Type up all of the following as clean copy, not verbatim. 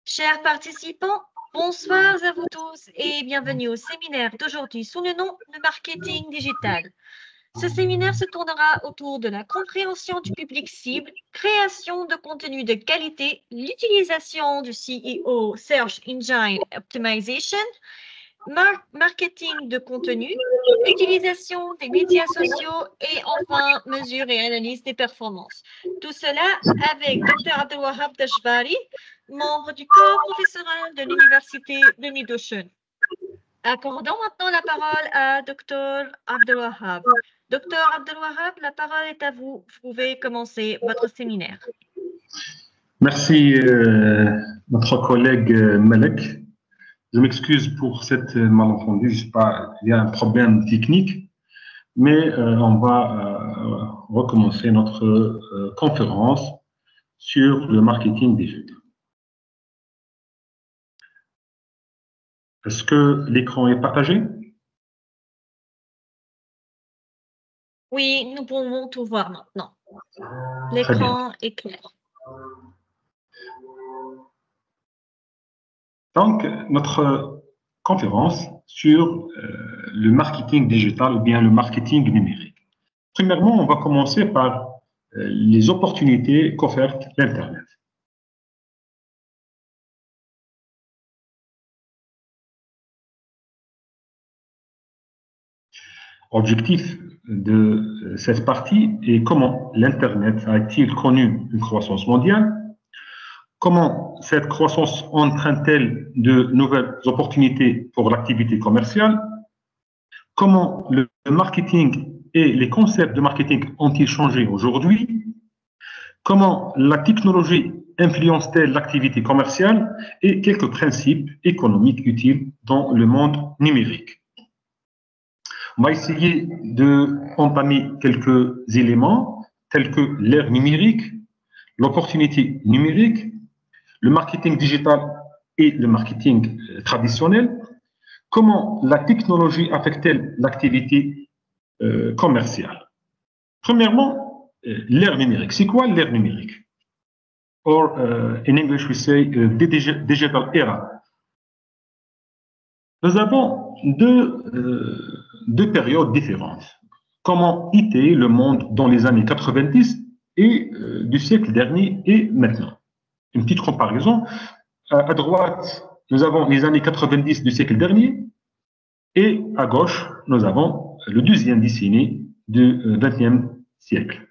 Chers participants, bonsoir à vous tous et bienvenue au séminaire d'aujourd'hui sous le nom de marketing digital. Ce séminaire se tournera autour de la compréhension du public cible, création de contenu de qualité, l'utilisation du CEO Search Engine Optimization, marketing de contenu, utilisation des médias sociaux et enfin mesure et analyse des performances. Tout cela avec Dr Abdelwahab Dajbari, membre du corps professoral de l'Université de Midoshen. Accordons maintenant la parole à Dr Abdelwahab. Dr Abdelwahab, la parole est à vous. Vous pouvez commencer votre séminaire. Merci, notre collègue Malek. Je m'excuse pour cette malentendu. Je sais pas, il y a un problème technique, mais on va recommencer notre conférence sur le marketing digital. Est-ce que l'écran est partagé? Oui, nous pouvons tout voir maintenant. L'écran est clair. Donc, notre conférence sur le marketing digital ou bien le marketing numérique. Premièrement, on va commencer par les opportunités qu'offre l'Internet. Objectif de cette partie est comment l'Internet a-t-il connu une croissance mondiale? Comment cette croissance entraîne-t-elle de nouvelles opportunités pour l'activité commerciale? Comment le marketing et les concepts de marketing ont-ils changé aujourd'hui? Comment la technologie influence-t-elle l'activité commerciale et quelques principes économiques utiles dans le monde numérique? On va essayer d'entamer quelques éléments tels que l'ère numérique, l'opportunité numérique, le marketing digital et le marketing traditionnel. Comment la technologie affecte-t-elle l'activité commerciale? Premièrement, l'ère numérique. C'est quoi l'ère numérique? Or, in English, we say the digital era. Nous avons deux périodes différentes. Comment était le monde dans les années 90 et du siècle dernier et maintenant? Une petite comparaison. À droite, nous avons les années 90 du siècle dernier et à gauche, nous avons le deuxième décennie du XXe siècle.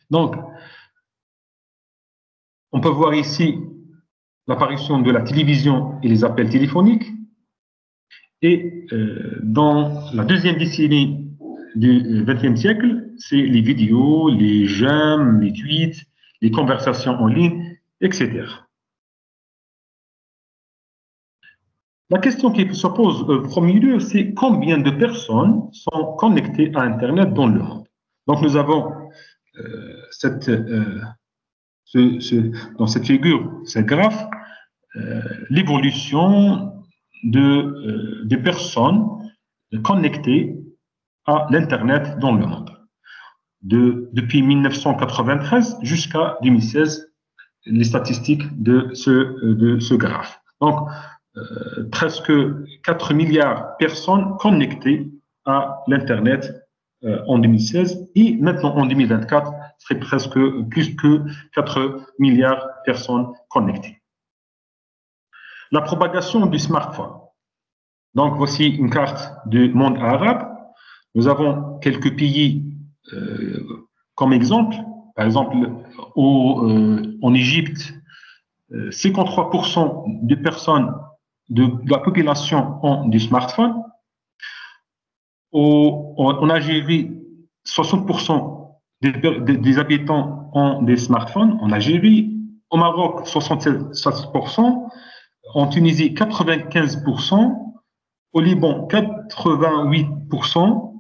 Donc, on peut voir ici l'apparition de la télévision et les appels téléphoniques. Et dans la deuxième décennie du XXe siècle, c'est les vidéos, les j'aime, les tweets, les conversations en ligne, etc. La question qui se pose au premier lieu, c'est combien de personnes sont connectées à Internet dans le monde. Donc nous avons dans cette figure, ce graphe, l'évolution des personnes connectées à l'Internet dans le monde. Depuis 1993 jusqu'à 2016, les statistiques de ce graphe. Donc, presque 4 milliards de personnes connectées à l'Internet en 2016 et maintenant en 2024, c'est presque plus que 4 milliards de personnes connectées. La propagation du smartphone. Donc, voici une carte du monde arabe. Nous avons quelques pays comme exemple. Par exemple, en Égypte, 53% des personnes de la population ont des smartphones. En Algérie, 60% des habitants ont des smartphones. En Algérie, au Maroc, 67%. En Tunisie, 95%. Au Liban, 88%.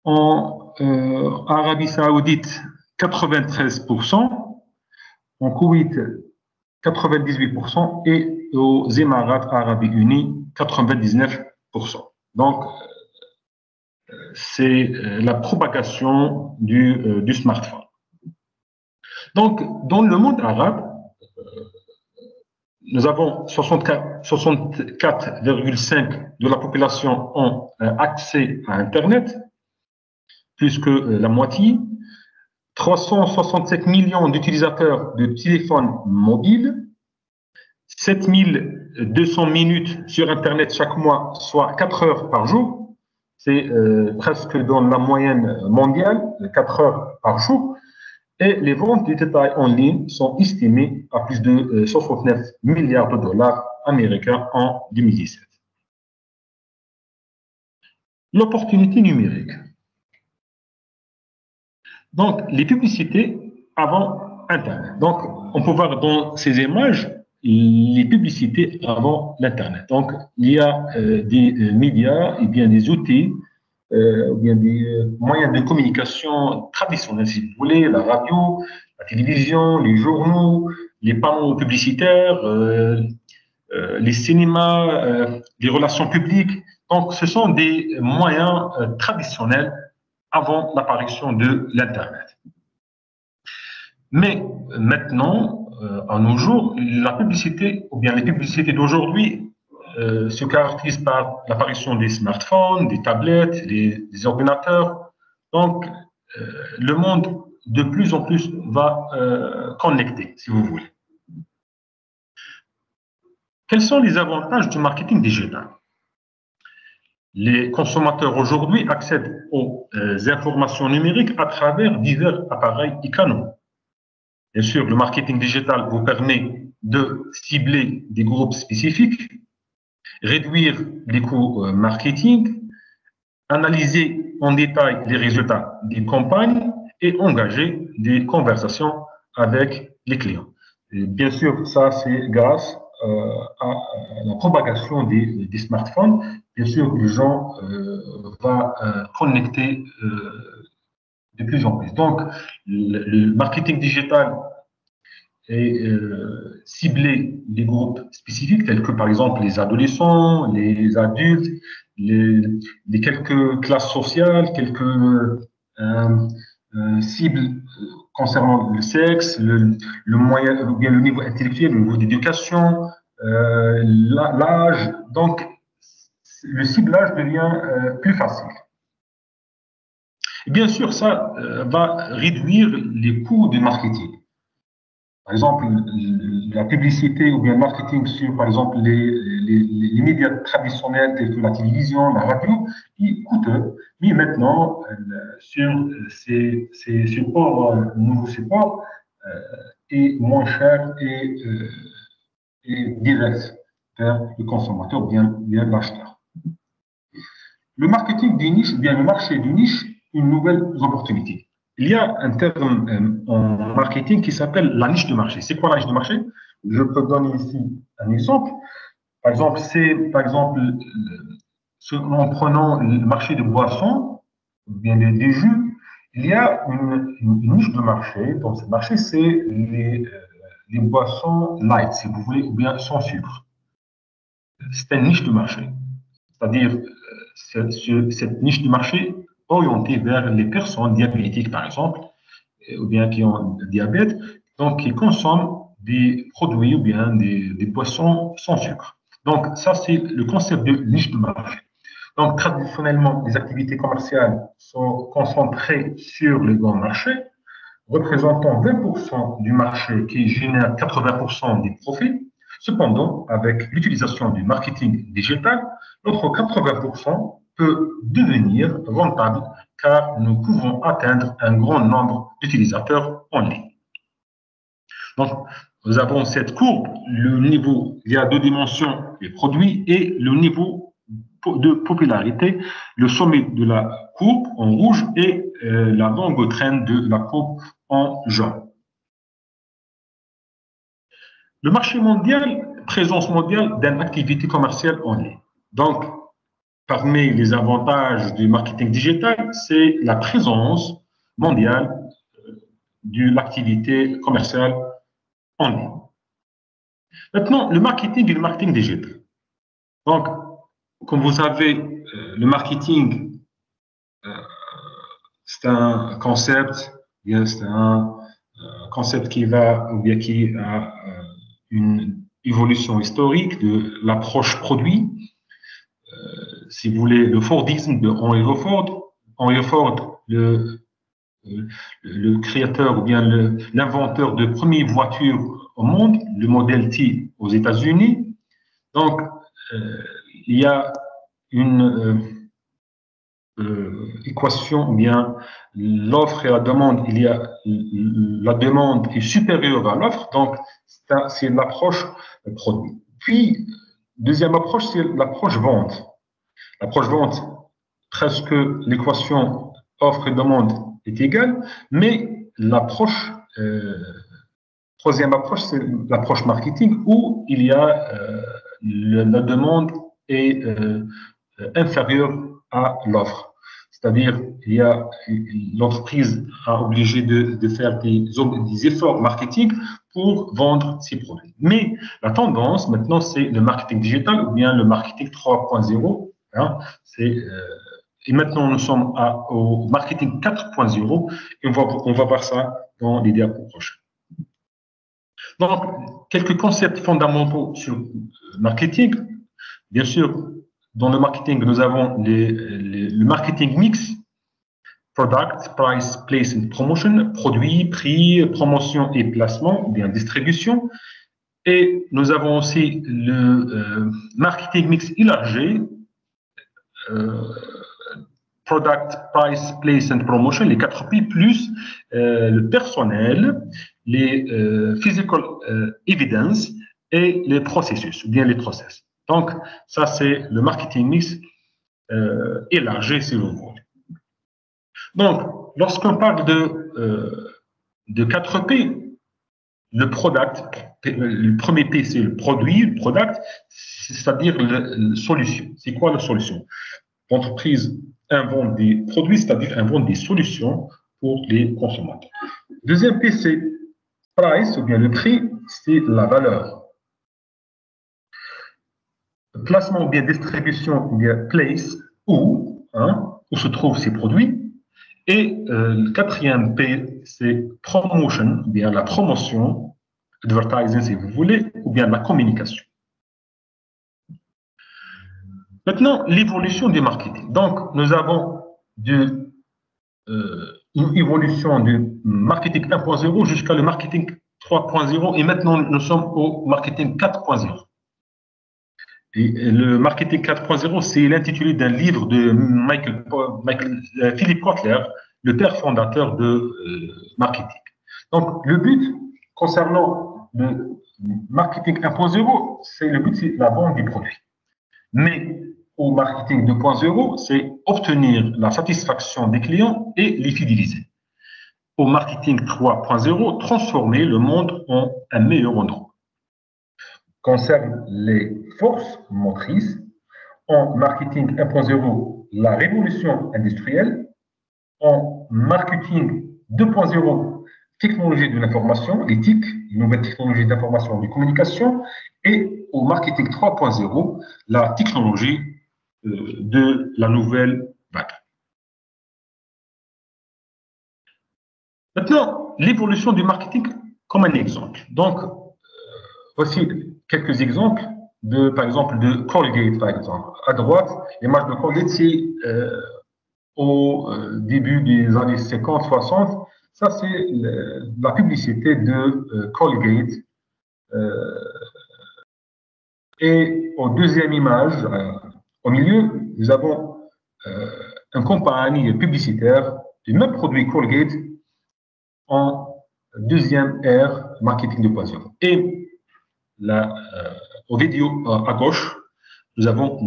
En Arabie Saoudite, 93%. En Koweït, 98% et aux Émirats Arabes Unis, 99%. Donc, c'est la propagation du smartphone. Donc, dans le monde arabe, nous avons 64,5% de la population ont accès à Internet, plus que la moitié. 367 millions d'utilisateurs de téléphones mobiles, 7200 minutes sur Internet chaque mois, soit 4 heures par jour. C'est presque dans la moyenne mondiale, 4 heures par jour. Et les ventes de détail en ligne sont estimées à plus de 69 milliards de dollars américains en 2017. L'opportunité numérique. Donc, les publicités avant Internet. Donc, on peut voir dans ces images les publicités avant l'Internet. Donc, il y a des médias et bien des outils ou bien des moyens de communication traditionnels, si vous voulez, la radio, la télévision, les journaux, les panneaux publicitaires, les cinémas, les relations publiques. Donc, ce sont des moyens traditionnels avant l'apparition de l'Internet. Mais maintenant, à nos jours, la publicité, ou bien les publicités d'aujourd'hui, se caractérisent par l'apparition des smartphones, des tablettes, des ordinateurs. Donc, le monde de plus en plus va connecter, si vous voulez. Quels sont les avantages du marketing digital? Les consommateurs aujourd'hui accèdent aux informations numériques à travers divers appareils et canaux. Bien sûr, le marketing digital vous permet de cibler des groupes spécifiques, réduire les coûts marketing, analyser en détail les résultats des campagnes et engager des conversations avec les clients. Et bien sûr, ça, c'est grâce à la propagation des smartphones. Bien sûr, les gens vont connecter de plus en plus. Donc, le marketing digital est ciblé des groupes spécifiques, tels que par exemple les adolescents, les adultes, les quelques classes sociales, quelques cibles concernant le sexe, le moyen, ou bien le niveau intellectuel, le niveau d'éducation, l'âge. Donc, le ciblage devient plus facile. Et bien sûr, ça va réduire les coûts du marketing. Par exemple, la publicité ou bien le marketing sur, par exemple, les médias traditionnels tels que la télévision, la radio, ils coûtent. Mais maintenant, sur ces supports, nouveaux supports, est moins cher et direct vers le consommateur ou bien l'acheteur. Le marketing des niches, bien le marché des niches, une nouvelle opportunité. Il y a un terme en marketing qui s'appelle la niche de marché. C'est quoi la niche de marché? Je peux donner ici un exemple. Par exemple, en prenant le marché des boissons, ou bien des jus, il y a une niche de marché. Dans ce marché, c'est les boissons light, si vous voulez, ou bien sans sucre. C'est une niche de marché. C'est-à-dire, cette niche de marché orientée vers les personnes diabétiques, par exemple, ou bien qui ont diabète, donc qui consomment des produits ou bien des boissons sans sucre. Donc, ça, c'est le concept de niche de marché. Donc, traditionnellement, les activités commerciales sont concentrées sur les grands marchés, représentant 20% du marché qui génère 80% des profits. Cependant, avec l'utilisation du marketing digital, notre 80% peut devenir rentable car nous pouvons atteindre un grand nombre d'utilisateurs en ligne. Donc, nous avons cette courbe, le niveau, il y a deux dimensions, les produits et le niveau de popularité, le sommet de la courbe en rouge et la longue traîne de la courbe en jaune. Le marché mondial, présence mondiale d'une activité commerciale en ligne. Donc, parmi les avantages du marketing digital, c'est la présence mondiale de l'activité commerciale en ligne. Maintenant, le marketing et le marketing digital. Donc, comme vous savez, le marketing, c'est un concept, c'est un concept qui va, ou bien qui a une évolution historique de l'approche produit. Si vous voulez, le Fordisme de Henry Ford. Henry Ford, le créateur ou bien l'inventeur de première voiture au monde, le modèle T aux États-Unis. Donc, il y a une équation, ou bien l'offre et la demande, il y a la demande est supérieure à l'offre, donc c'est l'approche produit. Puis, deuxième approche, c'est l'approche vente. L'approche vente, presque l'équation offre et demande est égale, mais l'approche, troisième approche, c'est l'approche marketing où il y a la demande est inférieure à l'offre. C'est-à-dire, il y a l'entreprise a obligé de faire des efforts marketing pour vendre ses produits. Mais la tendance maintenant, c'est le marketing digital ou bien le marketing 3.0. Hein, et maintenant, nous sommes au marketing 4.0 et on va voir ça dans les diapos prochains. Donc, quelques concepts fondamentaux sur le marketing. Bien sûr, dans le marketing, nous avons le marketing mix, product, price, place and promotion, produit, prix, promotion et placement, ou bien distribution. Et nous avons aussi le marketing mix élargi, product, price, place and promotion, les 4 P, plus le personnel, les physical evidence et les processus, ou bien les process. Donc, ça, c'est le marketing mix élargi, si vous voulez. Donc, lorsqu'on parle de 4 P, le product, le premier P, c'est le produit, le product, c'est-à-dire la solution. C'est quoi la solution? L'entreprise invente des produits, c'est-à-dire invente des solutions pour les consommateurs. Deuxième P, c'est price, ou bien le prix, c'est la valeur. Placement ou bien distribution ou bien place, où se trouvent ces produits. Et le quatrième P, c'est promotion, ou bien la promotion, advertising si vous voulez, ou bien la communication. Maintenant, l'évolution du marketing. Donc, nous avons une évolution du marketing 1.0 jusqu'à le marketing 3.0 et maintenant nous sommes au marketing 4.0. Et le marketing 4.0, c'est l'intitulé d'un livre de Philippe Kotler, le père fondateur de marketing. Donc, le but concernant le marketing 1.0, c'est la vente du produit. Mais au marketing 2.0, c'est obtenir la satisfaction des clients et les fidéliser. Au marketing 3.0, transformer le monde en un meilleur endroit. Concerne les forces motrices, en marketing 1.0, la révolution industrielle, en marketing 2.0, technologie de l'information, l'éthique, nouvelles technologies d'information et de communication, et au marketing 3.0, la technologie de la nouvelle vague. Maintenant, l'évolution du marketing comme un exemple. Donc, voici quelques exemples par exemple, de Colgate, par exemple. À droite, l'image de Colgate, c'est au début des années 50-60. Ça, c'est la publicité de Colgate. Et au deuxième image, au milieu, nous avons une compagnie publicitaire du même produit Colgate en deuxième ère marketing 2.0. Et au vidéo à gauche, nous avons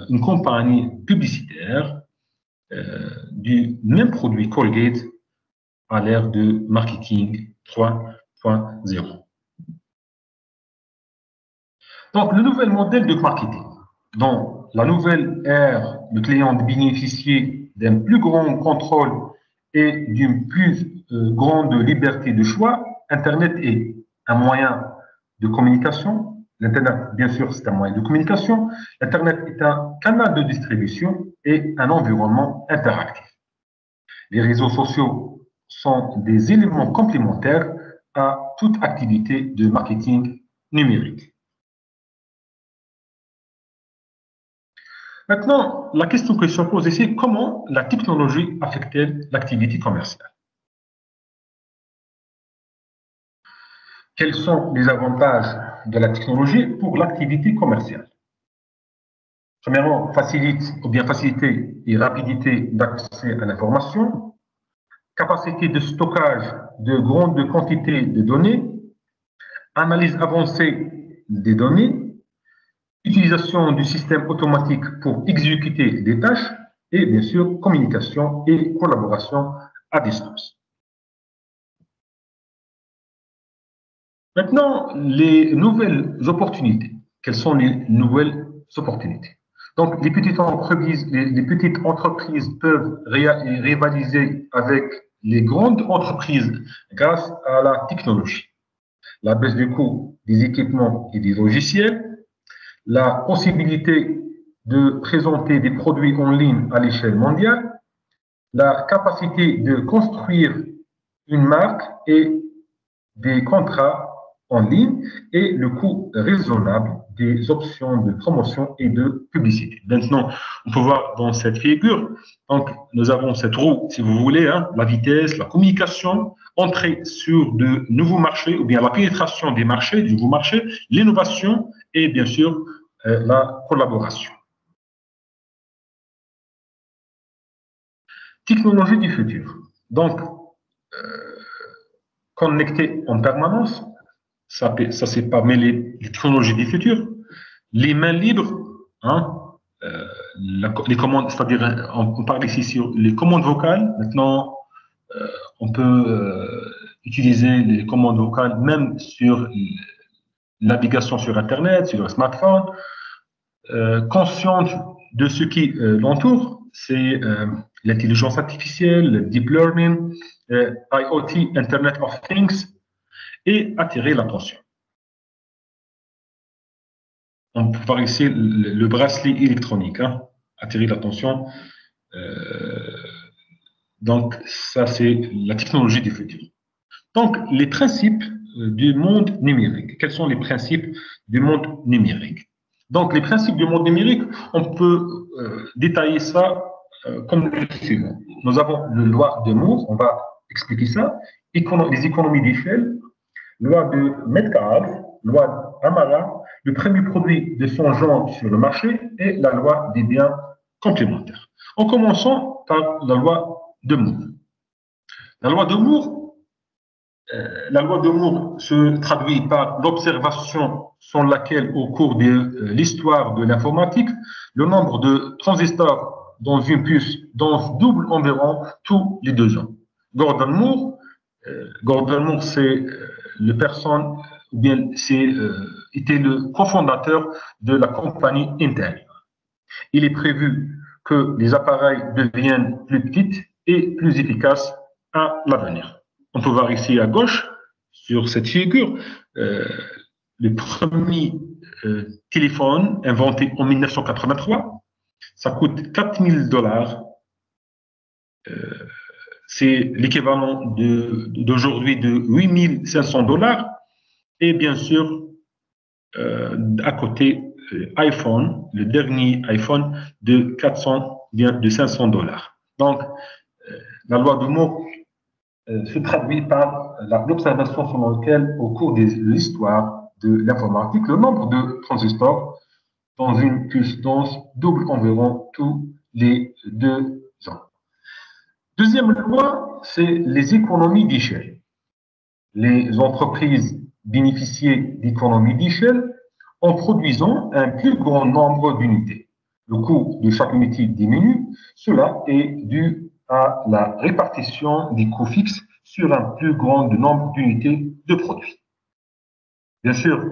une compagnie publicitaire du même produit Colgate à l'ère de marketing 3.0. Donc, le nouvel modèle de marketing. Dans la nouvelle ère, le client de bénéficier d'un plus grand contrôle et d'une plus grande liberté de choix. Internet est un moyen de communication. L'Internet, bien sûr, c'est un moyen de communication. L'Internet est un canal de distribution et un environnement interactif. Les réseaux sociaux sont des éléments complémentaires à toute activité de marketing numérique. Maintenant, la question que se pose ici, comment la technologie affecte-t-elle l'activité commerciale? Quels sont les avantages de la technologie pour l'activité commerciale? Premièrement, faciliter et rapidité d'accès à l'information, capacité de stockage de grandes quantités de données, analyse avancée des données, utilisation du système automatique pour exécuter des tâches et bien sûr communication et collaboration à distance. Maintenant, les nouvelles opportunités. Quelles sont les nouvelles opportunités? Donc, les petites entreprises peuvent rivaliser avec les grandes entreprises grâce à la technologie. La baisse du coût des équipements et des logiciels, la possibilité de présenter des produits en ligne à l'échelle mondiale, la capacité de construire une marque et des contrats en ligne et le coût raisonnable des options de promotion et de publicité. Maintenant, on peut voir dans cette figure, donc nous avons cette roue, si vous voulez, hein, la vitesse, la communication, entrer sur de nouveaux marchés ou bien la pénétration des marchés, du nouveau marché, l'innovation et bien sûr la collaboration. Technologie du futur. Donc, connecté en permanence, ça c'est parmi les technologies du futur. Les mains libres, hein, les commandes, c'est-à-dire, on parle ici sur les commandes vocales. Maintenant, on peut utiliser les commandes vocales même sur la navigation sur Internet, sur le smartphone. Consciente de ce qui l'entoure, c'est l'intelligence artificielle, le deep learning, IoT, Internet of Things, et attirer l'attention. On peut voir ici le bracelet électronique, hein, attirer l'attention. Donc, ça, c'est la technologie du futur. Donc, les principes du monde numérique. Quels sont les principes du monde numérique? Donc, les principes du monde numérique, on peut détailler ça comme le suivant. Nous avons le loi de Moore, on va expliquer ça, les économies d'échelle, loi de Metcalfe, loi d'Amara, le premier produit de son genre sur le marché et la loi des biens complémentaires. En commençant par la loi de Moore. La loi de Moore se traduit par l'observation sans laquelle, au cours de l'histoire de l'informatique, le nombre de transistors dans une puce double environ tous les 2 ans. Gordon Moore, c'est le personne, ou bien était le cofondateur de la compagnie Intel. Il est prévu que les appareils deviennent plus petits et plus efficaces à l'avenir. On peut voir ici à gauche, sur cette figure, le premier téléphone inventé en 1983. Ça coûte $4000. C'est l'équivalent d'aujourd'hui de $8500. Et bien sûr, à côté, iPhone, le dernier iPhone de $500. Donc, la loi de Moore se traduit par l'observation selon laquelle, au cours de l'histoire de l'informatique, le nombre de transistors dans une puce dense double environ tous les 2 ans. Deuxième loi, c'est les économies d'échelle. Les entreprises bénéficiaient d'économies d'échelle en produisant un plus grand nombre d'unités. Le coût de chaque unité diminue. Cela est dû à la répartition des coûts fixes sur un plus grand nombre d'unités de produits. Bien sûr,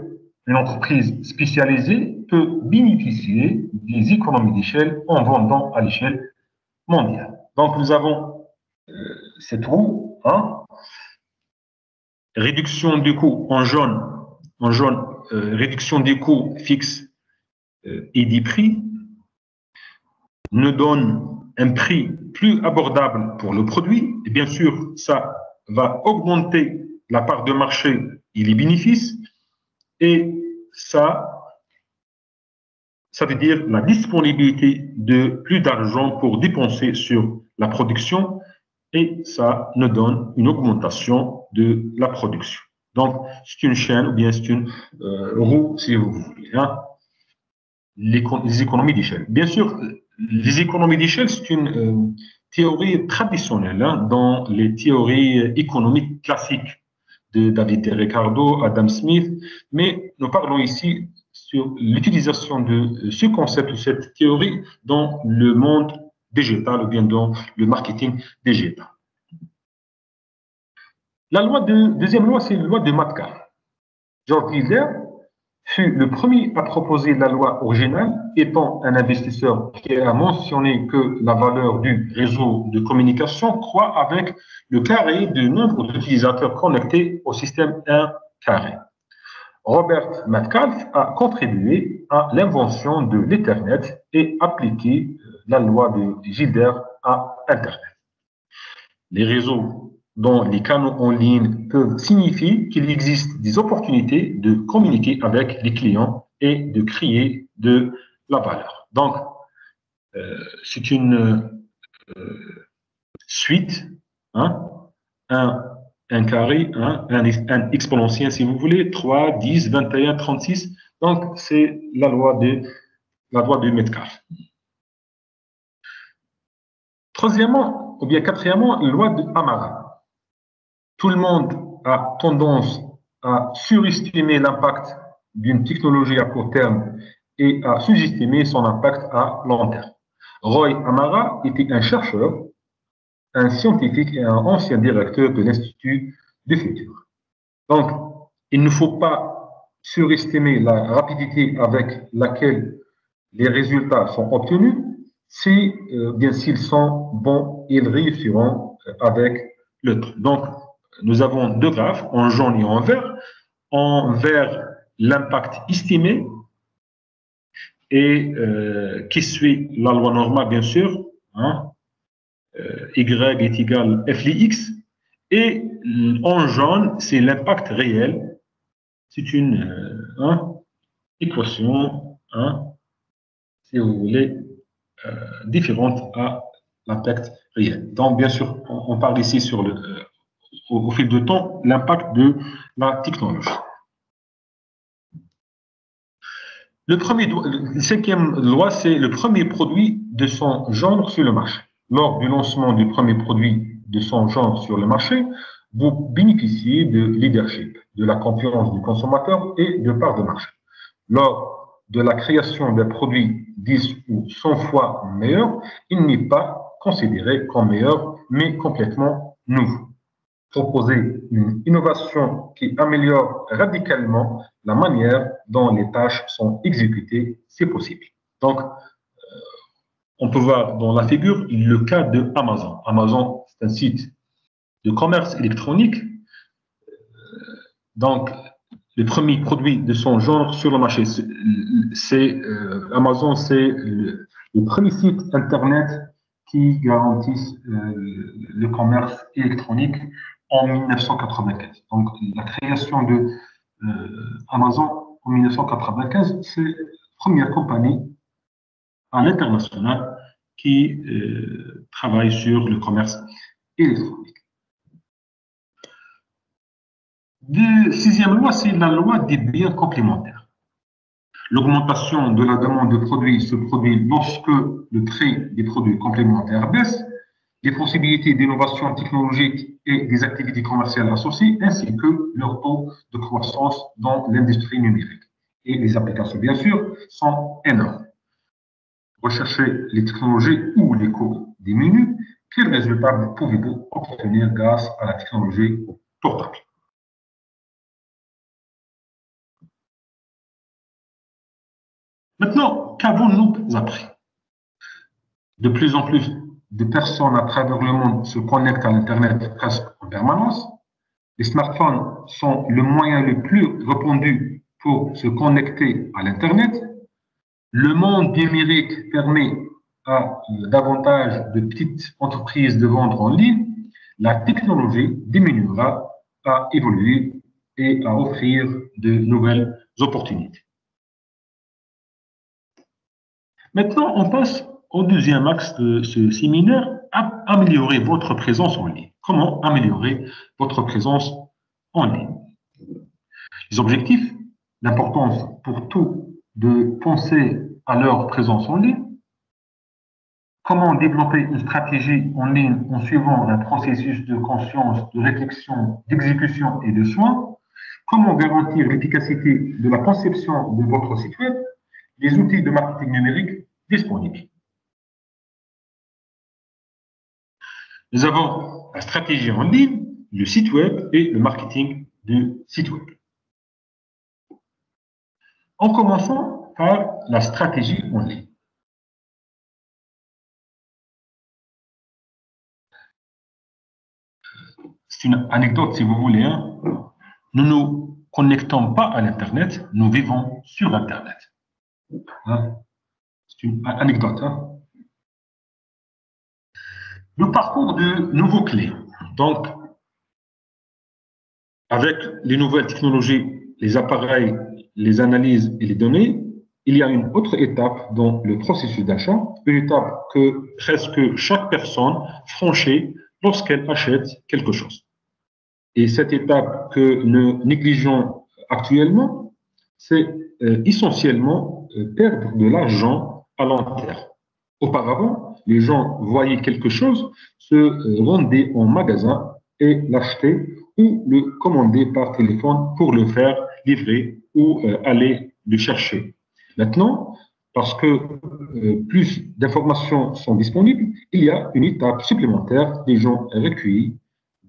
une entreprise spécialisée peut bénéficier des économies d'échelle en vendant à l'échelle mondiale. Donc, nous avons cette roue, hein, réduction du coût en jaune, réduction des coûts fixes et des prix, nous donne un prix plus abordable pour le produit. Et bien sûr, ça va augmenter la part de marché et les bénéfices. Et ça ça veut dire la disponibilité de plus d'argent pour dépenser sur la production et ça nous donne une augmentation de la production. Donc, c'est une chaîne ou bien c'est une roue, si vous voulez. Hein. Les économies d'échelle. Bien sûr, les économies d'échelle, c'est une théorie traditionnelle hein, dans les théories économiques classiques de David Ricardo, Adam Smith, mais nous parlons ici sur l'utilisation de ce concept ou cette théorie dans le monde végétal ou bien dans le marketing végétal. Deuxième loi, c'est la loi de Metcalfe. George Wilder fut le premier à proposer la loi originale, étant un investisseur qui a mentionné que la valeur du réseau de communication croît avec le carré du nombre d'utilisateurs connectés au système 1 carré. Robert Metcalfe a contribué à l'invention de l'Ethernet et appliqué la loi de Wilder à Internet. Les réseaux dont les canaux en ligne peuvent signifier qu'il existe des opportunités de communiquer avec les clients et de créer de la valeur. Donc, c'est une suite, hein, un carré, hein, un exponentiel si vous voulez, 3, 10, 21, 36. Donc, c'est la loi de Metcalfe. Troisièmement, ou bien quatrièmement, la loi de Amara. Tout le monde a tendance à surestimer l'impact d'une technologie à court terme et à sous-estimer son impact à long terme. Roy Amara était un chercheur, un scientifique et un ancien directeur de l'Institut du futur. Donc, il ne faut pas surestimer la rapidité avec laquelle les résultats sont obtenus. Si, bien s'ils sont bons, ils réussiront avec le temps. Donc, nous avons deux graphes, en jaune et en vert. En vert, l'impact estimé et qui suit la loi normale, bien sûr. Hein, y est égal f x. Et en jaune, c'est l'impact réel. C'est une équation, si vous voulez, différente à l'impact réel. Donc, bien sûr, on parle ici sur au fil du temps, l'impact de la technologie. La cinquième loi, c'est le premier produit de son genre sur le marché. Lors du lancement du premier produit de son genre sur le marché, vous bénéficiez de leadership, de la confiance du consommateur et de part de marché. Lors de la création d'un produit 10 ou 100 fois meilleur, il n'est pas considéré comme meilleur, mais complètement nouveau. Proposer une innovation qui améliore radicalement la manière dont les tâches sont exécutées, c'est possible. Donc, on peut voir dans la figure le cas de Amazon. Amazon, c'est un site de commerce électronique. Donc, le premier produit de son genre sur le marché, Amazon, c'est le premier site Internet qui garantit le commerce électronique en 1995. Donc, la création de Amazon en 1995, c'est la première compagnie à l'international qui travaille sur le commerce électronique. La sixième loi, c'est la loi des biens complémentaires. L'augmentation de la demande de produits se produit lorsque le prix des produits complémentaires baisse, les possibilités d'innovation technologique et des activités commerciales associées, ainsi que leur taux de croissance dans l'industrie numérique. Et les applications, bien sûr, sont énormes. Recherchez les technologies où les coûts diminuent. Quels résultats pouvez-vous obtenir grâce à la technologie portable? Maintenant, qu'avons-nous appris? De plus en plus de personnes à travers le monde se connectent à l'Internet presque en permanence. Les smartphones sont le moyen le plus répandu pour se connecter à l'Internet. Le monde numérique permet à davantage de petites entreprises de vendre en ligne. La technologie diminuera à évoluer et à offrir de nouvelles opportunités. Maintenant, on passe au deuxième axe de ce séminaire, améliorer votre présence en ligne. Comment améliorer votre présence en ligne? Les objectifs, l'importance pour tout de penser à leur présence en ligne, comment développer une stratégie en ligne en suivant un processus de conscience, de réflexion, d'exécution et de soins, comment garantir l'efficacité de la conception de votre site web, les outils de marketing numérique disponibles. Nous avons la stratégie en ligne, le site web et le marketing du site web. En commençant par la stratégie en ligne. C'est une anecdote, si vous voulez. Hein. Nous ne nous connectons pas à l'Internet, nous vivons sur Internet. Hein. C'est une anecdote. Hein. Le parcours de nouveaux clés. Donc, avec les nouvelles technologies, les appareils, les analyses et les données, il y a une autre étape dans le processus d'achat, une étape que presque chaque personne franchit lorsqu'elle achète quelque chose. Et cette étape que nous négligeons actuellement, c'est essentiellement perdre de l'argent à long terme. Auparavant, les gens voyaient quelque chose, se rendaient en magasin et l'achetaient ou le commander par téléphone pour le faire livrer ou aller le chercher. Maintenant, parce que plus d'informations sont disponibles, il y a une étape supplémentaire. Les gens recueillent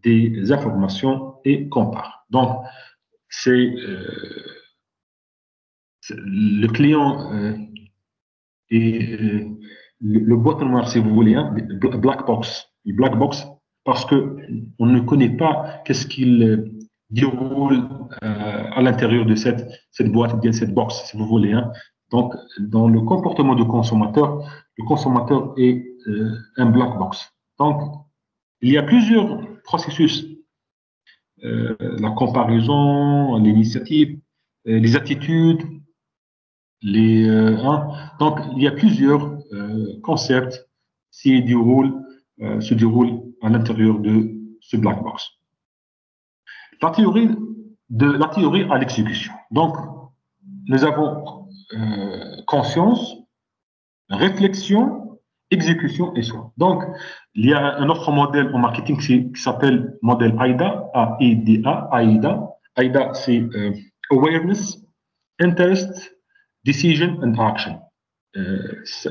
des informations et comparent. Donc, c'est le client et le boîte noire, si vous voulez, hein, black box, parce que on ne connaît pas qu'est-ce qu'il déroule à l'intérieur de cette boîte, bien cette box, si vous voulez. Hein. Donc, dans le comportement du consommateur, le consommateur est un black box. Donc, il y a plusieurs processus, la comparaison, l'initiative, les attitudes, hein. Donc, il y a plusieurs concepts qui se déroulent à l'intérieur de ce black box. La théorie à l'exécution. Donc, nous avons conscience, réflexion, exécution et soin. Donc, il y a un autre modèle en marketing qui s'appelle modèle AIDA, A-I-D-A, AIDA. AIDA, c'est Awareness, Interest, Decision and Action.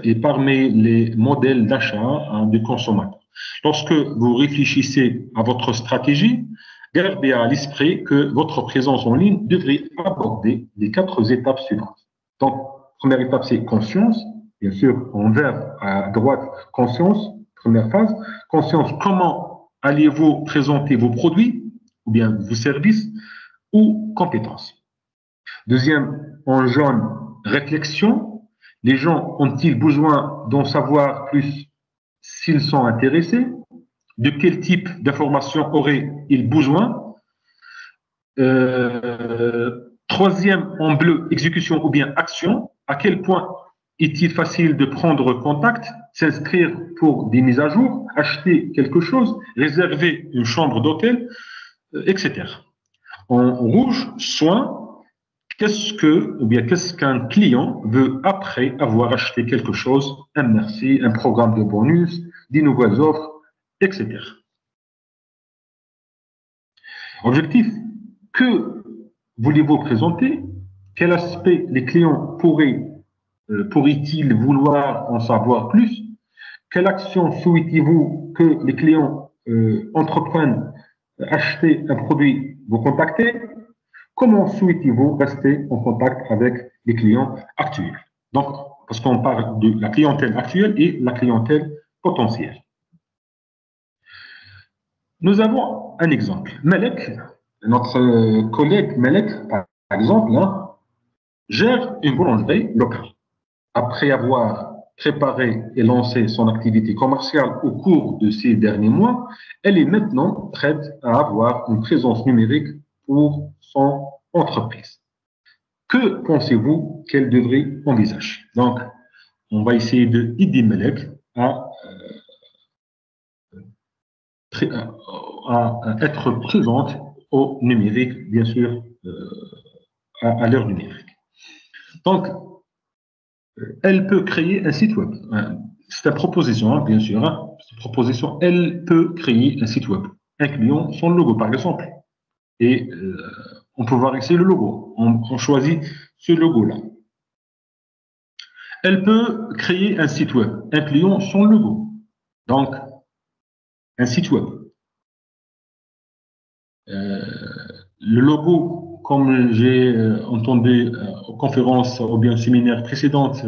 Et parmi les modèles d'achat hein, du consommateur. Lorsque vous réfléchissez à votre stratégie, gardez à l'esprit que votre présence en ligne devrait aborder les 4 étapes suivantes. Donc, première étape, c'est conscience. Bien sûr, en vert à droite, conscience, première phase. Conscience, comment allez-vous présenter vos produits ou bien vos services ou compétences. Deuxième, en jaune, réflexion. Les gens ont-ils besoin d'en savoir plus s'ils sont intéressés? De quel type d'informations auraient-ils besoin? Troisième, en bleu, exécution ou bien action. À quel point est-il facile de prendre contact, s'inscrire pour des mises à jour, acheter quelque chose, réserver une chambre d'hôtel, etc. En rouge, soin. Qu'est-ce qu'un client veut après avoir acheté quelque chose, un merci, un programme de bonus, des nouvelles offres, etc. Objectif, que voulez-vous présenter? Quel aspect les clients pourraient-ils vouloir en savoir plus? Quelle action souhaitez-vous que les clients entreprennent, acheter un produit, vous contacter? Comment souhaitez-vous rester en contact avec les clients actuels? Donc, parce qu'on parle de la clientèle actuelle et la clientèle potentielle. Nous avons un exemple. Malek, notre collègue Malek, par exemple, hein, gère une boulangerie locale. Après avoir préparé et lancé son activité commerciale au cours de ces derniers mois, elle est maintenant prête à avoir une présence numérique pour son entreprise. Que pensez-vous qu'elle devrait envisager? Donc, on va essayer d'aider Melek à être présente au numérique, bien sûr, à l'heure numérique. Donc, elle peut créer un site web. C'est une proposition, hein, bien sûr. Hein, c'est une proposition. Elle peut créer un site web, incluant son logo, par exemple. Et on peut voir ici le logo. On choisit ce logo-là. Elle peut créer un site web, incluant son logo. Donc, un site web. Le logo, comme j'ai entendu aux conférences ou bien séminaires précédentes,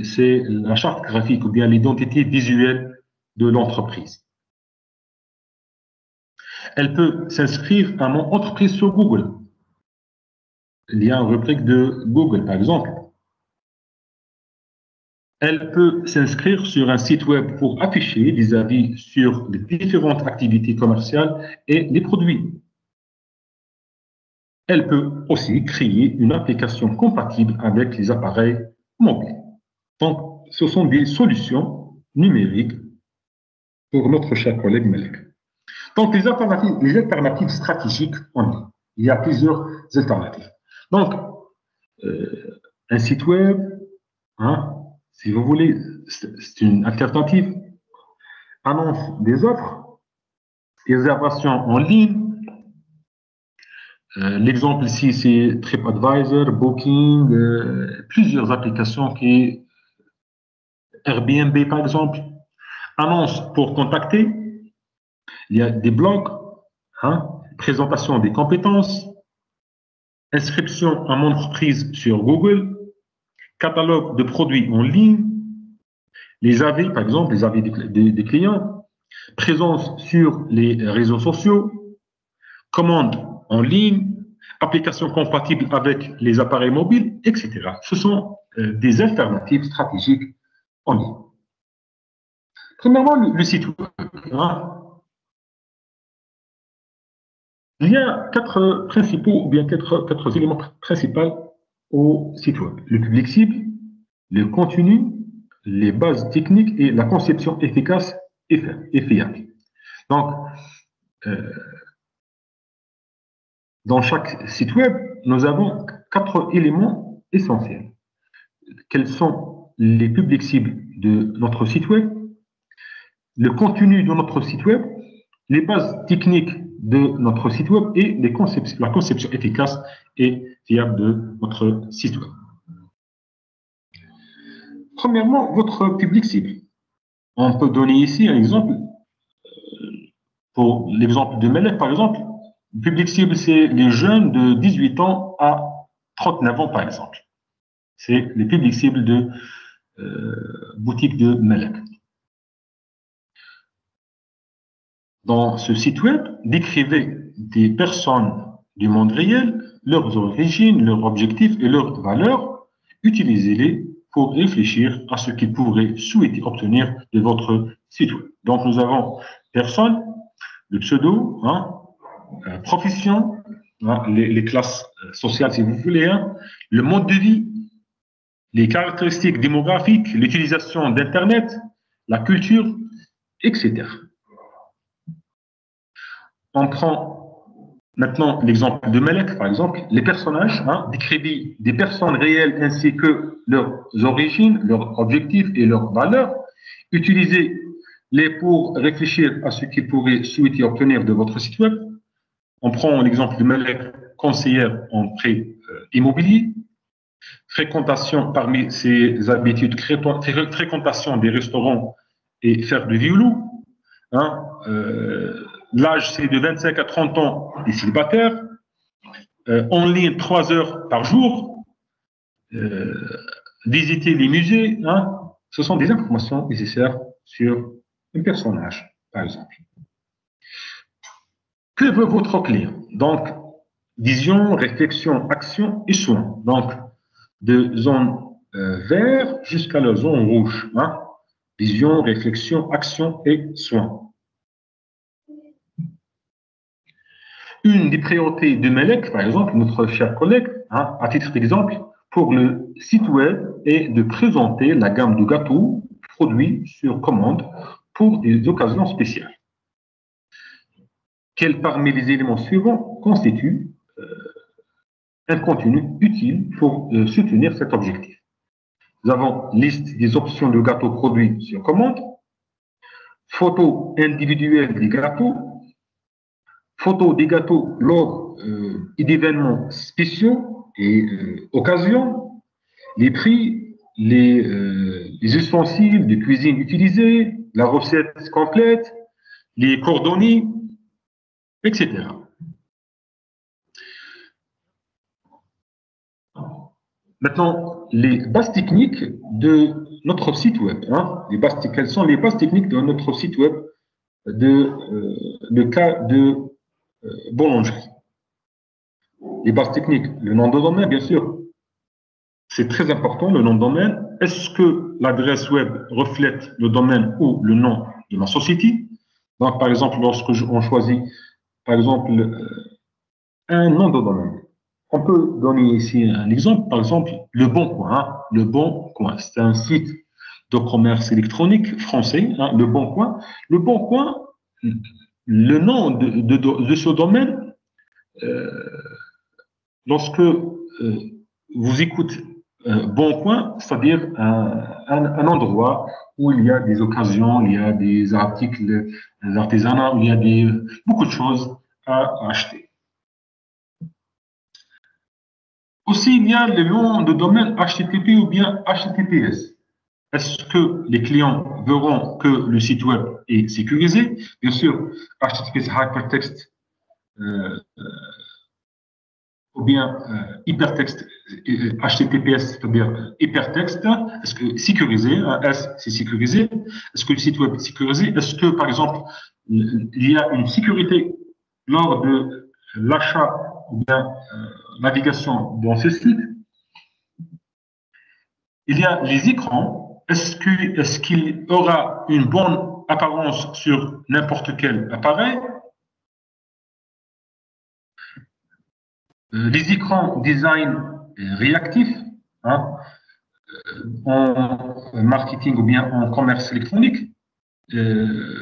c'est la charte graphique ou bien l'identité visuelle de l'entreprise. Elle peut s'inscrire à mon entreprise sur Google. Il y a une rubrique de Google, par exemple. Elle peut s'inscrire sur un site web pour afficher des avis sur les différentes activités commerciales et les produits. Elle peut aussi créer une application compatible avec les appareils mobiles. Donc, ce sont des solutions numériques pour notre cher collègue Melek. Donc, les alternatives stratégiques en ligne. Il y a plusieurs alternatives. Donc, un site web, hein, si vous voulez, c'est une alternative. Annonce des offres, réservation en ligne. L'exemple ici, c'est TripAdvisor, Booking, plusieurs applications qui Airbnb, par exemple. Annonce pour contacter. Il y a des blogs, hein, présentation des compétences, inscription à mon entreprise sur Google, catalogue de produits en ligne, les avis, par exemple, les avis des clients, présence sur les réseaux sociaux, commande en ligne, application compatible avec les appareils mobiles, etc. Ce sont des alternatives stratégiques en ligne. Premièrement, le site web. Hein. Il y a quatre principaux, ou bien quatre éléments principaux au site web. Le public cible, le contenu, les bases techniques et la conception efficace et fiable. Donc, dans chaque site web, nous avons quatre éléments essentiels. Quels sont les publics cibles de notre site web, le contenu de notre site web, les bases techniques de notre site web et la conception efficace et fiable de notre site web. Premièrement, votre public cible. On peut donner ici un exemple. Pour l'exemple de Melek, par exemple, le public cible, c'est les jeunes de 18 ans à 39 ans, par exemple. C'est les publics cibles de boutique de Melek. Dans ce site web, décrivez des personnes du monde réel, leurs origines, leurs objectifs et leurs valeurs. Utilisez-les pour réfléchir à ce qu'ils pourraient souhaiter obtenir de votre site web. Donc, nous avons personne, le pseudo, hein, profession, hein, les classes sociales, si vous voulez, hein, le mode de vie, les caractéristiques démographiques, l'utilisation d'Internet, la culture, etc. On prend maintenant l'exemple de Melek, par exemple, les personnages, hein, décrivez des personnes réelles ainsi que leurs origines, leurs objectifs et leurs valeurs. Utilisez-les pour réfléchir à ce qu'ils pourraient souhaiter obtenir de votre site web. On prend l'exemple de Melek, conseillère en prêt immobilier. Fréquentation parmi ses habitudes, fréquentation des restaurants et faire du violon. Hein, l'âge, c'est de 25 à 30 ans des célibataires. En ligne, 3 heures par jour. Visiter les musées. Hein, ce sont des informations nécessaires sur un personnage, par exemple. Que veut votre client? Donc, vision, réflexion, action et soin. Donc, de zone vert jusqu'à la zone rouge. Hein? Vision, réflexion, action et soin. Une des priorités de Melek, par exemple, notre cher collègue, hein, à titre d'exemple, pour le site web est de présenter la gamme de gâteaux produits sur commande pour des occasions spéciales. Quel parmi les éléments suivants constitue un contenu utile pour soutenir cet objectif? Nous avons liste des options de gâteaux produits sur commande, photos individuelles des gâteaux, photos des gâteaux lors d'événements spéciaux et occasions, les prix, les ustensiles de cuisine utilisés, la recette complète, les coordonnées, etc. Maintenant, les bases techniques de notre site web. Quelles sont les bases techniques de notre site web le cas de boulangerie? Les bases techniques, le nom de domaine, bien sûr. C'est très important, le nom de domaine. Est-ce que l'adresse web reflète le domaine ou le nom de ma société? Donc, par exemple, lorsque on choisit, par exemple, un nom de domaine. On peut donner ici un exemple, par exemple, Le Bon Coin. Le Bon Coin, c'est un site de commerce électronique français, Le Bon Coin. Le Bon Coin, le nom de ce domaine, lorsque vous écoutez Bon Coin, c'est-à-dire un endroit où il y a des occasions, il y a des articles, des artisanats, où il y a beaucoup de choses à acheter. Aussi, il y a le nom de domaine HTTP ou bien HTTPS. Est-ce que les clients verront que le site web est sécurisé? Bien sûr, HTTPS Hypertext ou bien hypertexte, HTTPS, c'est-à-dire hypertexte. Est-ce que sécurisé? S, c'est sécurisé. Est-ce que le site web est sécurisé? Est-ce que, par exemple, il y a une sécurité lors de l'achat ou bien navigation dans ce site? Il y a les écrans. Est-ce qu'il aura une bonne apparence sur n'importe quel appareil? Les écrans design réactif, en marketing ou bien en commerce électronique,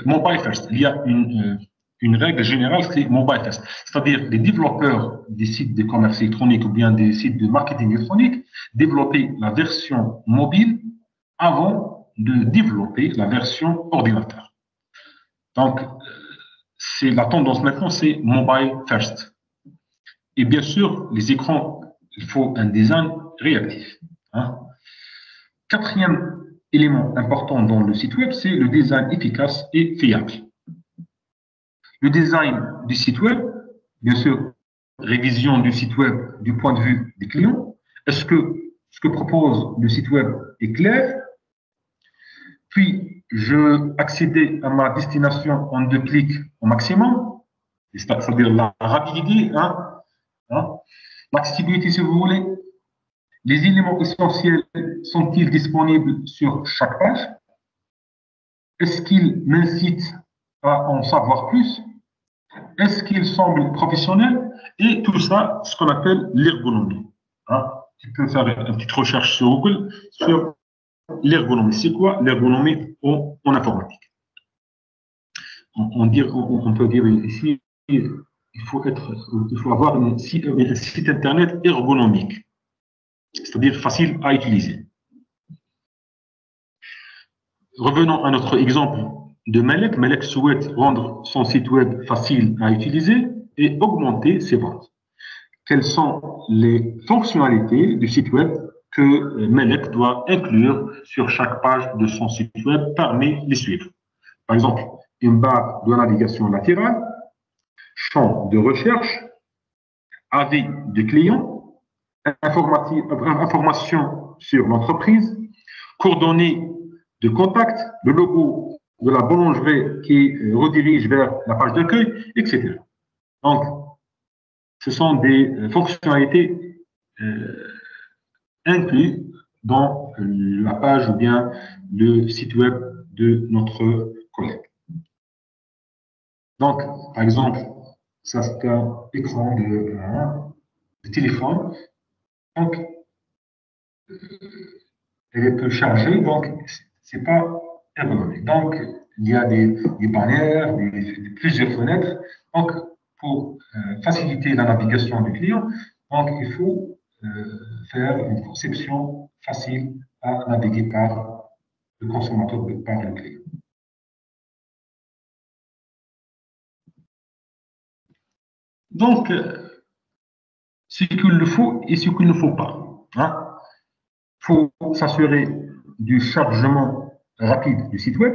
mobile first. Il y a une règle générale, c'est mobile first. C'est-à-dire les développeurs des sites de commerce électronique ou bien des sites de marketing électronique développer la version mobile avant de développer la version ordinateur. Donc, c'est la tendance maintenant, c'est mobile first. Et bien sûr, les écrans, il faut un design réactif. Quatrième élément important dans le site web, c'est le design efficace et fiable. Le design du site web, bien sûr, révision du site web du point de vue des clients. Est-ce que ce que propose le site web est clair? Puis, je accéder à ma destination en 2 clics au maximum, c'est-à-dire la rapidité, l'accessibilité si vous voulez. Les éléments essentiels sont-ils disponibles sur chaque page? Est-ce qu'ils m'incitent à en savoir plus? Est-ce qu'ils semblent professionnels? Et tout ça, ce qu'on appelle l'ergonomie. Tu peux faire une petite recherche sur Google sur l'ergonomie. C'est quoi l'ergonomie en informatique? On peut dire ici, il faut avoir un site internet ergonomique, c'est-à-dire facile à utiliser. Revenons à notre exemple de Malek. Malek souhaite rendre son site web facile à utiliser et augmenter ses ventes. Quelles sont les fonctionnalités du site web que Malek doit inclure sur chaque page de son site web parmi les suivants? Par exemple, une barre de navigation latérale, champ de recherche, avis de client, information sur l'entreprise, coordonnées de contact, le logo de la boulangerie qui redirige vers la page d'accueil, etc. Donc, ce sont des fonctionnalités incluses dans la page ou bien le site web de notre collègue. Donc, par exemple, ça c'est un écran de téléphone. Donc, elle est peu chargée, donc c'est pas ergonomique. Donc, il y a des bannières, plusieurs fenêtres. Donc, pour faciliter la navigation du client, donc il faut faire une conception facile à naviguer par le consommateur, par le client. Donc, ce qu'il faut et ce qu'il ne faut pas. Hein. Il faut s'assurer du chargement rapide du site web,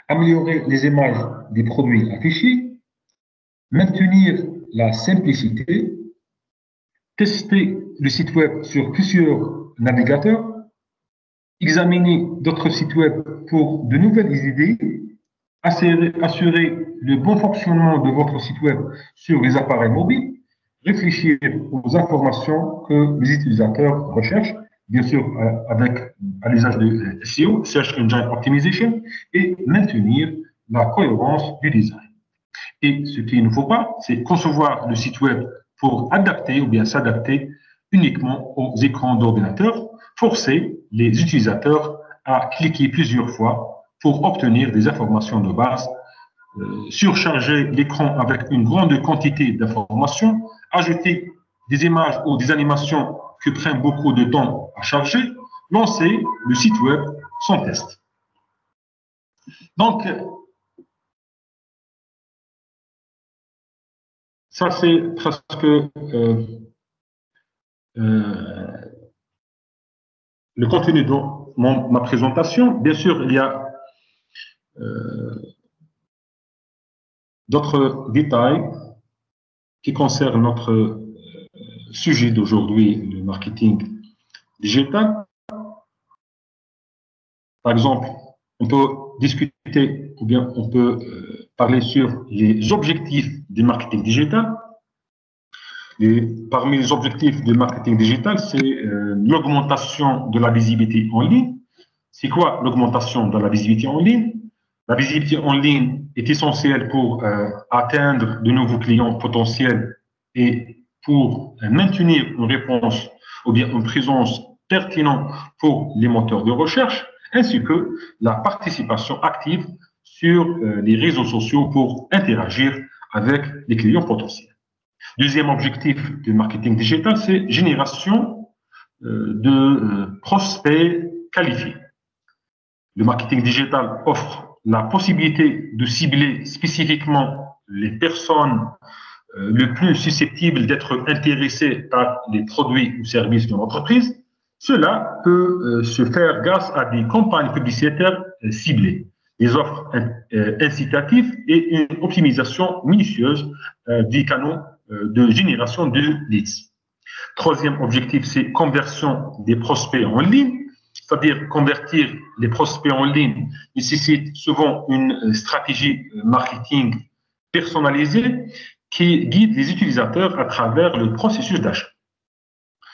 améliorer les images des produits affichés, maintenir la simplicité, tester le site web sur plusieurs navigateurs, examiner d'autres sites web pour de nouvelles idées, assurer le bon fonctionnement de votre site web sur les appareils mobiles, réfléchir aux informations que les utilisateurs recherchent, bien sûr avec à l'usage de SEO, Search Engine Optimization, et maintenir la cohérence du design. Et ce qu'il ne faut pas, c'est concevoir le site web pour adapter ou bien s'adapter uniquement aux écrans d'ordinateur, forcer les utilisateurs à cliquer plusieurs fois pour obtenir des informations de base, surcharger l'écran avec une grande quantité d'informations, ajouter des images ou des animations qui prennent beaucoup de temps à charger, lancer le site web sans test. Donc, ça c'est presque le contenu de ma présentation. Bien sûr, il y a d'autres détails qui concernent notre sujet d'aujourd'hui, le marketing digital. Par exemple, on peut discuter ou bien on peut parler sur les objectifs du marketing digital. Et parmi les objectifs du marketing digital, c'est l'augmentation de la visibilité en ligne. C'est quoi l'augmentation de la visibilité en ligne? La visibilité en ligne est essentielle pour atteindre de nouveaux clients potentiels et pour maintenir une réponse ou bien une présence pertinente pour les moteurs de recherche, ainsi que la participation active sur les réseaux sociaux pour interagir avec les clients potentiels. Deuxième objectif du marketing digital, c'est génération de prospects qualifiés. Le marketing digital offre la possibilité de cibler spécifiquement les personnes les plus susceptibles d'être intéressées par les produits ou services de l'entreprise. Cela peut se faire grâce à des campagnes publicitaires ciblées, des offres incitatives et une optimisation minutieuse des canaux de génération de leads. Troisième objectif, c'est conversion des prospects en ligne. C'est-à-dire convertir les prospects en ligne nécessite souvent une stratégie marketing personnalisée qui guide les utilisateurs à travers le processus d'achat.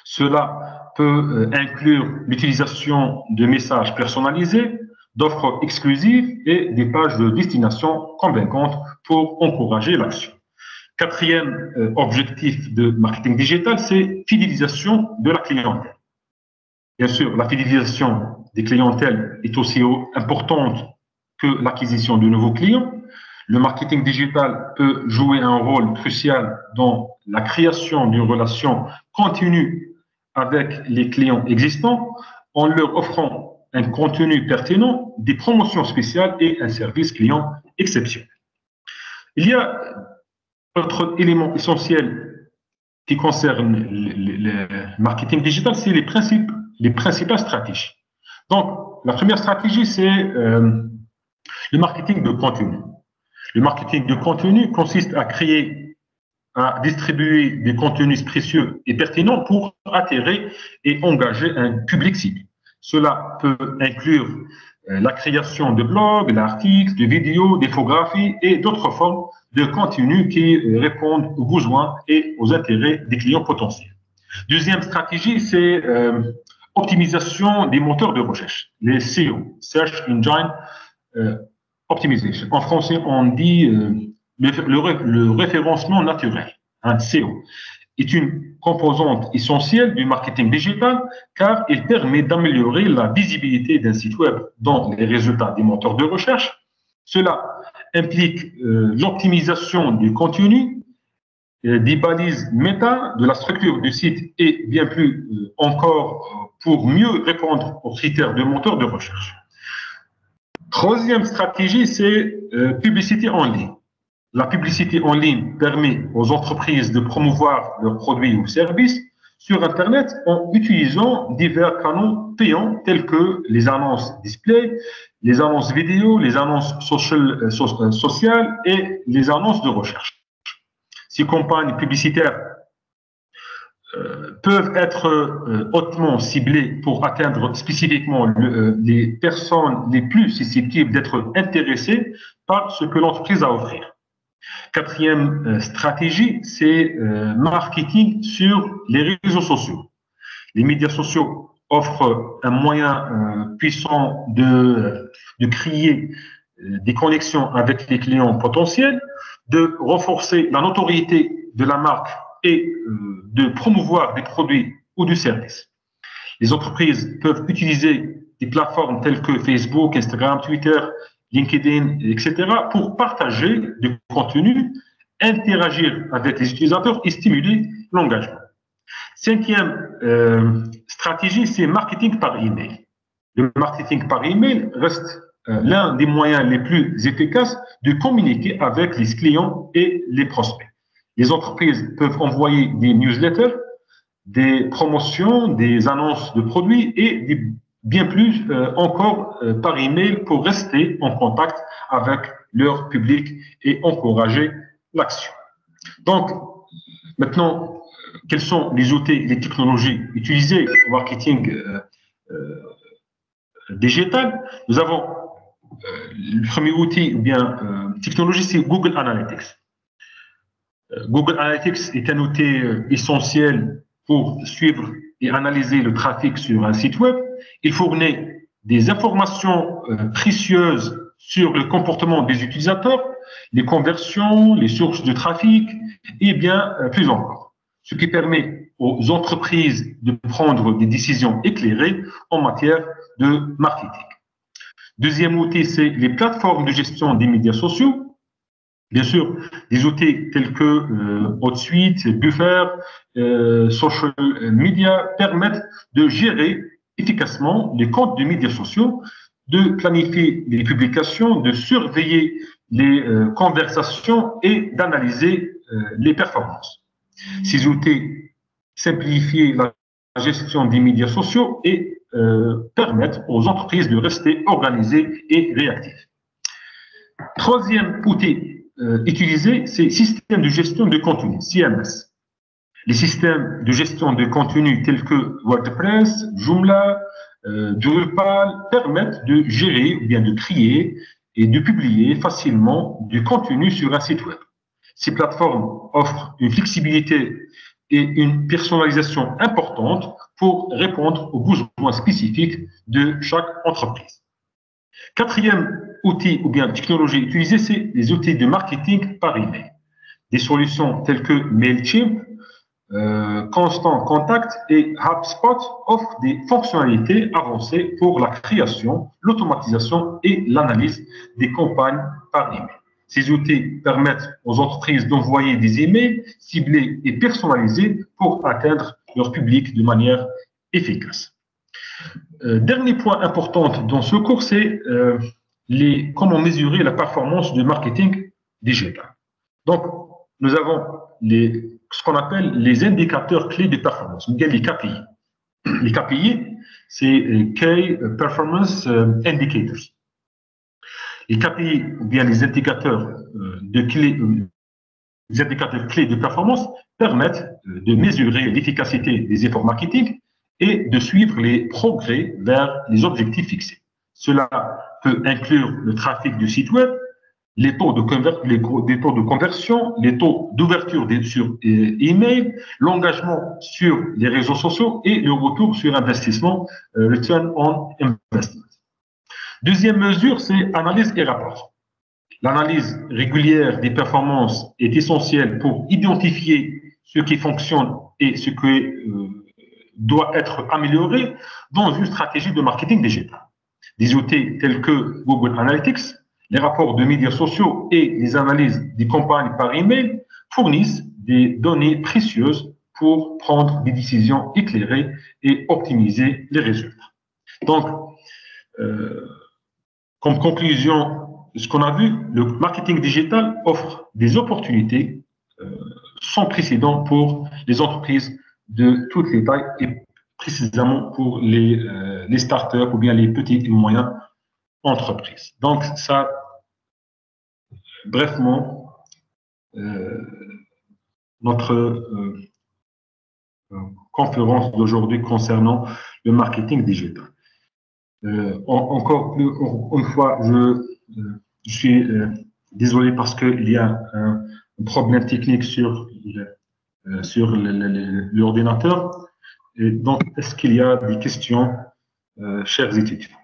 Cela peut inclure l'utilisation de messages personnalisés, d'offres exclusives et des pages de destination convaincantes pour encourager l'action. Quatrième objectif de marketing digital, c'est fidélisation de la clientèle. Bien sûr, la fidélisation des clientèles est aussi importante que l'acquisition de nouveaux clients. Le marketing digital peut jouer un rôle crucial dans la création d'une relation continue avec les clients existants en leur offrant un contenu pertinent, des promotions spéciales et un service client exceptionnel. Il y a autre élément essentiel qui concerne le marketing digital, c'est les principales stratégies. Donc, la première stratégie, c'est le marketing de contenu. Le marketing de contenu consiste à créer, à distribuer des contenus précieux et pertinents pour attirer et engager un public cible. Cela peut inclure la création de blogs, d'articles, de vidéos, d'infographies et d'autres formes de contenu qui répondent aux besoins et aux intérêts des clients potentiels. Deuxième stratégie, c'est optimisation des moteurs de recherche, les SEO, Search Engine Optimization. En français, on dit le référencement naturel, un SEO. est une composante essentielle du marketing digital car il permet d'améliorer la visibilité d'un site web dans les résultats des moteurs de recherche. Cela implique l'optimisation du contenu, des balises méta, de la structure du site et bien plus encore pour mieux répondre aux critères de moteur de recherche. Troisième stratégie, c'est publicité en ligne. La publicité en ligne permet aux entreprises de promouvoir leurs produits ou services sur Internet en utilisant divers canaux payants tels que les annonces display, les annonces vidéo, les annonces sociales et les annonces de recherche. Ces campagnes publicitaires peuvent être hautement ciblées pour atteindre spécifiquement les personnes les plus susceptibles d'être intéressées par ce que l'entreprise a à offrir. Quatrième stratégie, c'est marketing sur les réseaux sociaux. Les médias sociaux offrent un moyen puissant de créer des connexions avec les clients potentiels, de renforcer la notoriété de la marque et de promouvoir des produits ou des services. Les entreprises peuvent utiliser des plateformes telles que Facebook, Instagram, Twitter, LinkedIn, etc. pour partager du contenu, interagir avec les utilisateurs et stimuler l'engagement. Cinquième stratégie, c'est marketing par email. Le marketing par email reste l'un des moyens les plus efficaces de communiquer avec les clients et les prospects. Les entreprises peuvent envoyer des newsletters, des promotions, des annonces de produits et bien plus encore par email pour rester en contact avec leur public et encourager l'action. Donc, maintenant, quels sont les outils, les technologies utilisées au marketing digital? Nous avons le premier outil ou bien technologie, c'est Google Analytics. Google Analytics est un outil essentiel pour suivre et analyser le trafic sur un site web. Il fournit des informations précieuses sur le comportement des utilisateurs, les conversions, les sources de trafic et bien plus encore. Ce qui permet aux entreprises de prendre des décisions éclairées en matière de marketing. Deuxième outil, c'est les plateformes de gestion des médias sociaux. Bien sûr, des outils tels que HotSuite, Buffer, Social Media permettent de gérer efficacement les comptes de médias sociaux, de planifier les publications, de surveiller les conversations et d'analyser les performances. Ces outils simplifient la gestion des médias sociaux et permettent aux entreprises de rester organisées et réactives. Troisième outil utilisé, c'est système de gestion de contenu, CMS. Les systèmes de gestion de contenu tels que WordPress, Joomla, Drupal permettent de gérer ou bien de créer et de publier facilement du contenu sur un site web. Ces plateformes offrent une flexibilité et une personnalisation importante pour répondre aux besoins spécifiques de chaque entreprise. Quatrième outil ou bien technologie utilisée, c'est les outils de marketing par email. Des solutions telles que MailChimp, Constant Contact et HubSpot offrent des fonctionnalités avancées pour la création, l'automatisation et l'analyse des campagnes par email. Ces outils permettent aux entreprises d'envoyer des emails ciblés et personnalisés pour atteindre leur public de manière efficace. Dernier point important dans ce cours, c'est comment mesurer la performance du marketing digital. Donc, nous avons ce qu'on appelle les indicateurs clés de performance, les KPI. Les KPI, c'est Key Performance Indicators. Les KPI, ou bien les indicateurs clés de performance, permettent de mesurer l'efficacité des efforts marketing et de suivre les progrès vers les objectifs fixés. Cela peut inclure le trafic du site web, les taux de conversion, les taux d'ouverture sur email, l'engagement sur les réseaux sociaux et le retour sur investissement, return on investment. Deuxième mesure, c'est analyse et rapport. L'analyse régulière des performances est essentielle pour identifier ce qui fonctionne et ce qui doit être amélioré dans une stratégie de marketing digital. Des outils tels que Google Analytics, les rapports de médias sociaux et les analyses des campagnes par email fournissent des données précieuses pour prendre des décisions éclairées et optimiser les résultats. Donc, comme conclusion, ce qu'on a vu, le marketing digital offre des opportunités sans précédent pour les entreprises de toutes les tailles et précisément pour les startups ou bien les petites et moyennes entreprises. Donc, ça, brièvement, notre conférence d'aujourd'hui concernant le marketing digital. Encore une fois, je suis désolé parce qu'il y a un problème technique sur l'ordinateur. Et donc, est-ce qu'il y a des questions, chers étudiants?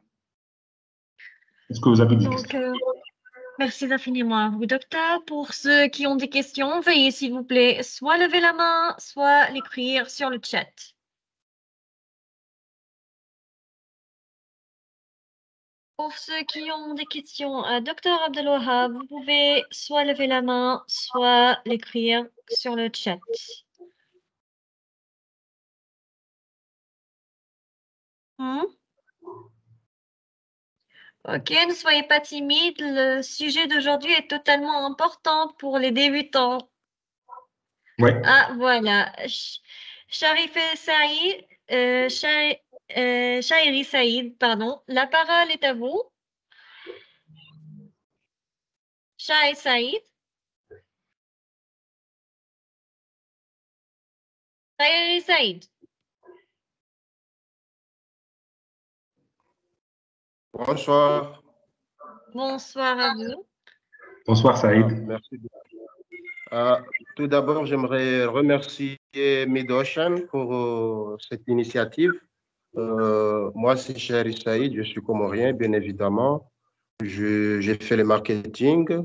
Est-ce que vous avez des questions? Merci infiniment à vous, docteur. Pour ceux qui ont des questions, veuillez, s'il vous plaît, soit lever la main, soit l'écrire sur le chat. Pour ceux qui ont des questions à Dr Abdelwahab, vous pouvez soit lever la main, soit l'écrire sur le chat. Ok, ne soyez pas timide. Le sujet d'aujourd'hui est totalement important pour les débutants. Oui. Ah, voilà. Sharif Saïd, Shairi Saïd, pardon. La parole est à vous. Shairi Saïd. Shairi Saïd. Bonsoir. Bonsoir à vous. Bonsoir Saïd. Merci. Tout d'abord, j'aimerais remercier Midoshan pour cette initiative. Moi, c'est Shairi Saïd, je suis comorien, bien évidemment. J'ai fait le marketing.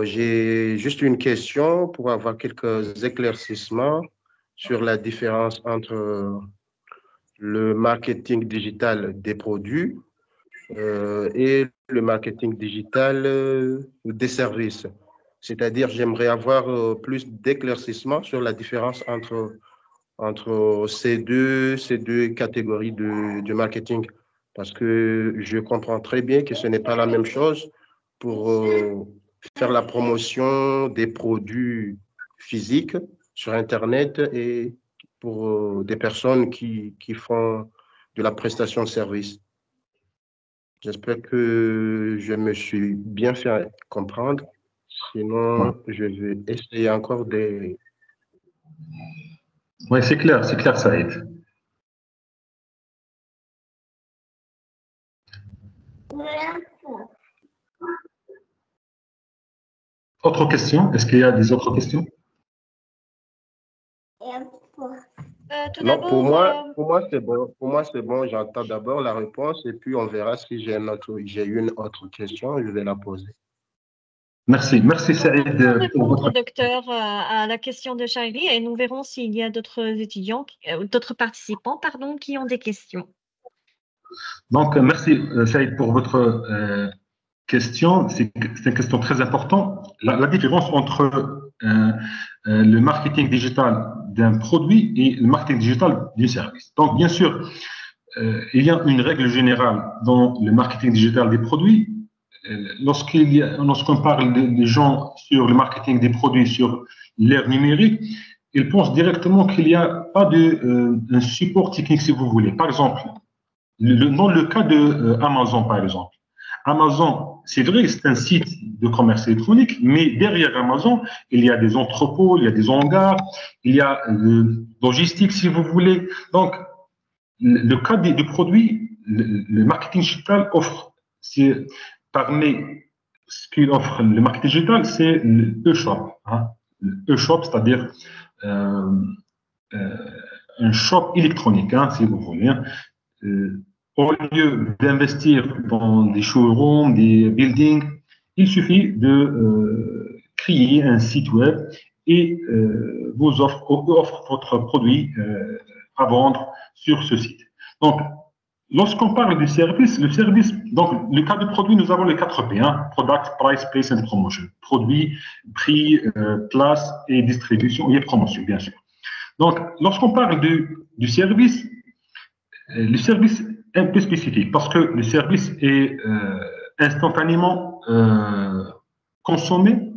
J'ai juste une question pour avoir quelques éclaircissements sur la différence entre le marketing digital des produits et le marketing digital des services. C'est-à-dire, j'aimerais avoir plus d'éclaircissements sur la différence entre ces deux catégories de marketing. Parce que je comprends très bien que ce n'est pas la même chose pour faire la promotion des produits physiques sur Internet et pour des personnes qui font de la prestation de services. J'espère que je me suis bien fait comprendre. Sinon, je vais essayer encore de... Oui, c'est clair, Saïd. Autre question? Est-ce qu'il y a des autres questions? Non, pour moi, c'est bon. Pour moi, c'est bon. J'entends d'abord la réponse et puis on verra si j'ai une autre question, je vais la poser. Merci Saïd. Répondre, docteur, à la question de Shairi et nous verrons s'il y a d'autres étudiants, d'autres participants, pardon, qui ont des questions. Donc, merci Saïd pour votre question. C'est une question très importante. La différence entre le marketing digital d'un produit et le marketing digital du service. Donc, bien sûr, il y a une règle générale dans le marketing digital des produits. Lorsqu'on parle des gens sur le marketing des produits sur l'ère numérique, ils pensent directement qu'il n'y a pas un support technique, si vous voulez. Par exemple, dans le cas d'Amazon, par exemple. Amazon, c'est vrai, c'est un site de commerce électronique, mais derrière Amazon, il y a des entrepôts, il y a des hangars, il y a logistique, si vous voulez. Donc, le cas des produits, le marketing digital offre, parmi ce qu'il offre le marketing digital, c'est le e-shop. Hein. Le e-shop, c'est-à-dire un shop électronique, hein, si vous voulez. Hein. Au lieu d'investir dans des showrooms, des buildings, il suffit de créer un site web et vous offre votre produit à vendre sur ce site. Donc, lorsqu'on parle du service, donc le cas de produit, nous avons les 4 P, hein, Product, Price, Place and Promotion. Produit, prix, place et distribution et promotion, bien sûr. Donc, lorsqu'on parle du service, le service est un peu spécifique parce que le service est instantanément consommé.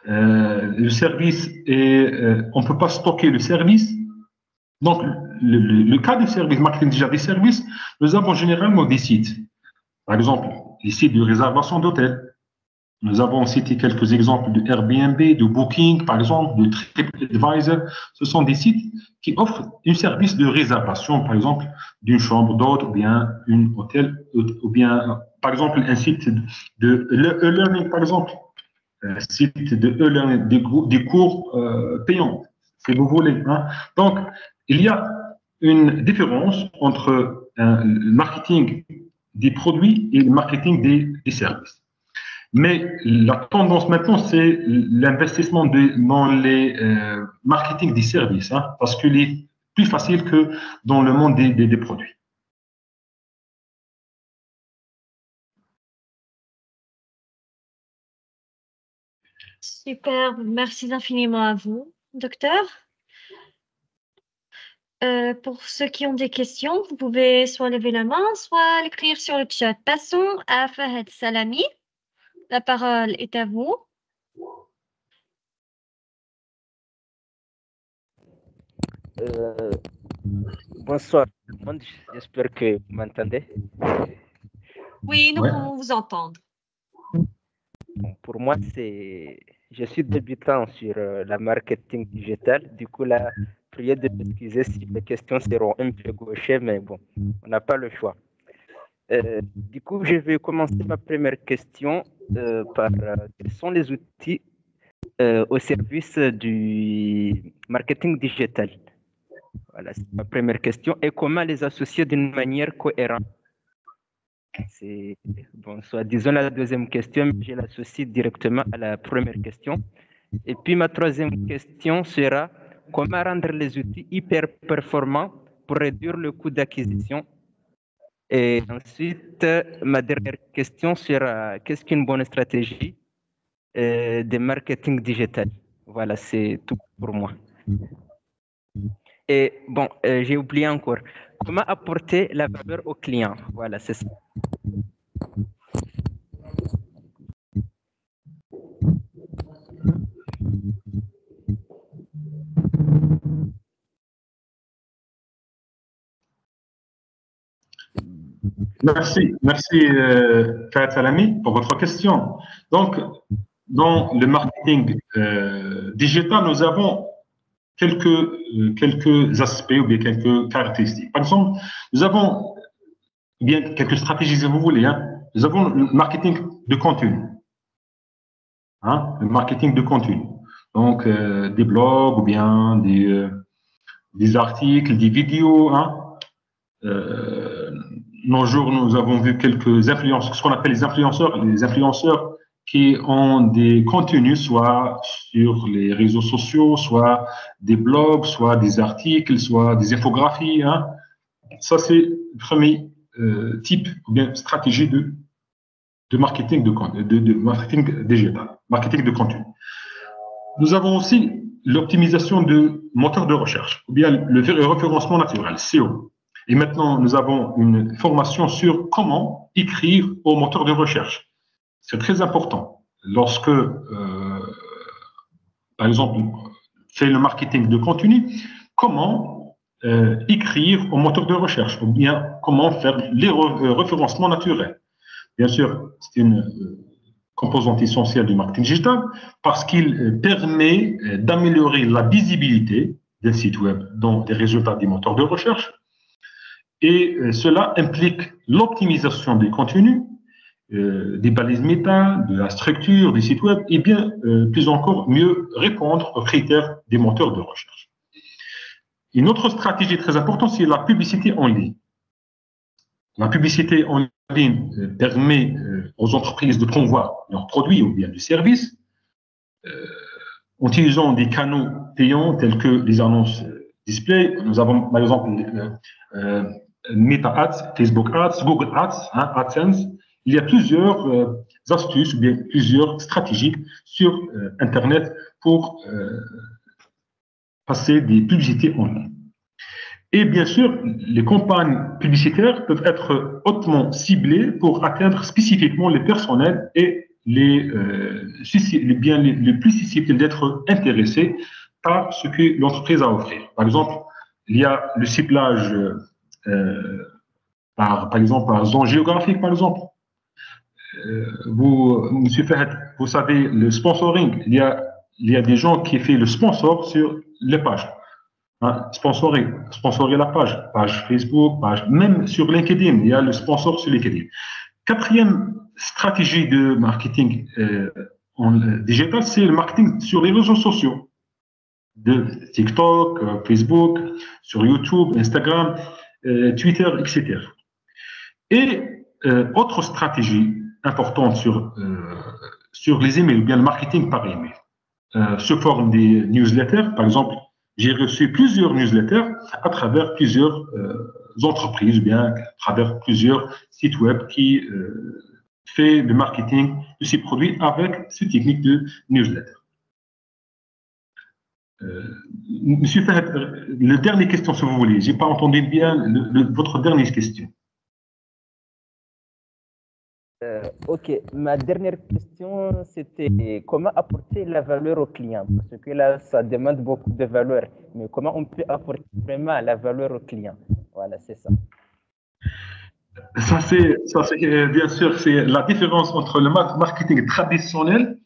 Le service est, on ne peut pas stocker le service. Donc, le cas du service, marketing déjà des services, nous avons généralement des sites. Par exemple, les sites de réservation d'hôtels. Nous avons cité quelques exemples de Airbnb, de Booking, par exemple, de TripAdvisor. Ce sont des sites qui offrent un service de réservation, par exemple, d'une chambre d'hôte ou bien un hôtel, ou bien, par exemple, un site de e-learning, par exemple, un site de e-learning, des cours payants, si vous voulez. Hein. Donc, il y a une différence entre le marketing des produits et le marketing des services. Mais la tendance maintenant, c'est l'investissement dans les marketing des services, hein, parce qu'il est plus facile que dans le monde des produits. Super, merci infiniment à vous, docteur. Pour ceux qui ont des questions, vous pouvez soit lever la main, soit l'écrire sur le chat. Passons à Fahad Salami. La parole est à vous. Bonsoir tout le monde, j'espère que vous m'entendez. Oui, nous pouvons vous entendre. Bon, pour moi, je suis débutant sur la marketing digital. Du coup, là, priez de m'excuser si mes questions seront un peu gauchées, mais bon, on n'a pas le choix. Du coup, je vais commencer ma première question par quels sont les outils au service du marketing digital? Voilà, c'est ma première question. Et comment les associer d'une manière cohérente? C'est bon, soit disons la deuxième question, mais je l'associe directement à la première question. Et puis ma troisième question sera comment rendre les outils hyper performants pour réduire le coût d'acquisition. Et ensuite, ma dernière question sera qu'est-ce qu'une bonne stratégie de marketing digital? Voilà, c'est tout pour moi. Et bon, j'ai oublié encore. Comment apporter la valeur au client? Voilà, c'est ça. Merci Fahad Salami pour votre question. Donc, dans le marketing digital, nous avons quelques aspects ou bien quelques caractéristiques. Par exemple, nous avons bien quelques stratégies, si vous voulez. Hein. Nous avons le marketing de contenu. Hein, le marketing de contenu. Donc, des blogs ou bien des articles, des vidéos. Hein. Nos jours, nous avons vu quelques influenceurs, ce qu'on appelle les influenceurs qui ont des contenus, soit sur les réseaux sociaux, soit des blogs, soit des articles, soit des infographies. Hein. Ça, c'est le premier type ou bien stratégie de marketing de marketing digital, marketing de contenu. Nous avons aussi l'optimisation de moteurs de recherche, ou bien le référencement naturel, SEO. Et maintenant, nous avons une formation sur comment écrire au moteur de recherche. C'est très important. Lorsque, par exemple, fait le marketing de contenu, comment écrire au moteur de recherche, ou bien comment faire les référencements naturels. Bien sûr, c'est une composante essentielle du marketing digital parce qu'il permet d'améliorer la visibilité d'un site web dans les résultats des moteurs de recherche. Et cela implique l'optimisation des contenus, des balises méta, de la structure des sites web, et bien plus encore mieux répondre aux critères des moteurs de recherche. Une autre stratégie très importante, c'est la publicité en ligne. La publicité en ligne permet aux entreprises de promouvoir leurs produits ou bien du service en utilisant des canaux payants tels que les annonces display. Nous avons par exemple Meta Ads, Facebook Ads, Google Ads, AdSense. Il y a plusieurs astuces, ou bien plusieurs stratégies sur Internet pour passer des publicités en ligne. Et bien sûr, les campagnes publicitaires peuvent être hautement ciblées pour atteindre spécifiquement les personnels et les plus susceptibles d'être intéressés par ce que l'entreprise a à offrir. Par exemple, il y a le ciblage par exemple par zone géographique, par exemple. Monsieur Fahad, vous savez, le sponsoring, il y a des gens qui font le sponsor sur les pages. Sponsorer la page Facebook, même sur LinkedIn, il y a le sponsor sur LinkedIn. Quatrième stratégie de marketing digital, c'est le marketing sur les réseaux sociaux, de TikTok, Facebook, sur YouTube, Instagram, Twitter, etc. Et autre stratégie importante sur les emails, ou bien le marketing par email, sous forme des newsletters, par exemple. J'ai reçu plusieurs newsletters à travers plusieurs entreprises, ou bien à travers plusieurs sites web qui fait le marketing de ces produits avec cette technique de newsletter. Monsieur Fahad, la dernière question, si vous voulez. Je n'ai pas entendu bien votre dernière question. Ok, ma dernière question, c'était comment apporter la valeur au client? Parce que là, ça demande beaucoup de valeur. Mais comment on peut apporter vraiment la valeur au client? Voilà, c'est ça. Ça, c'est bien sûr, c'est la différence entre le marketing traditionnel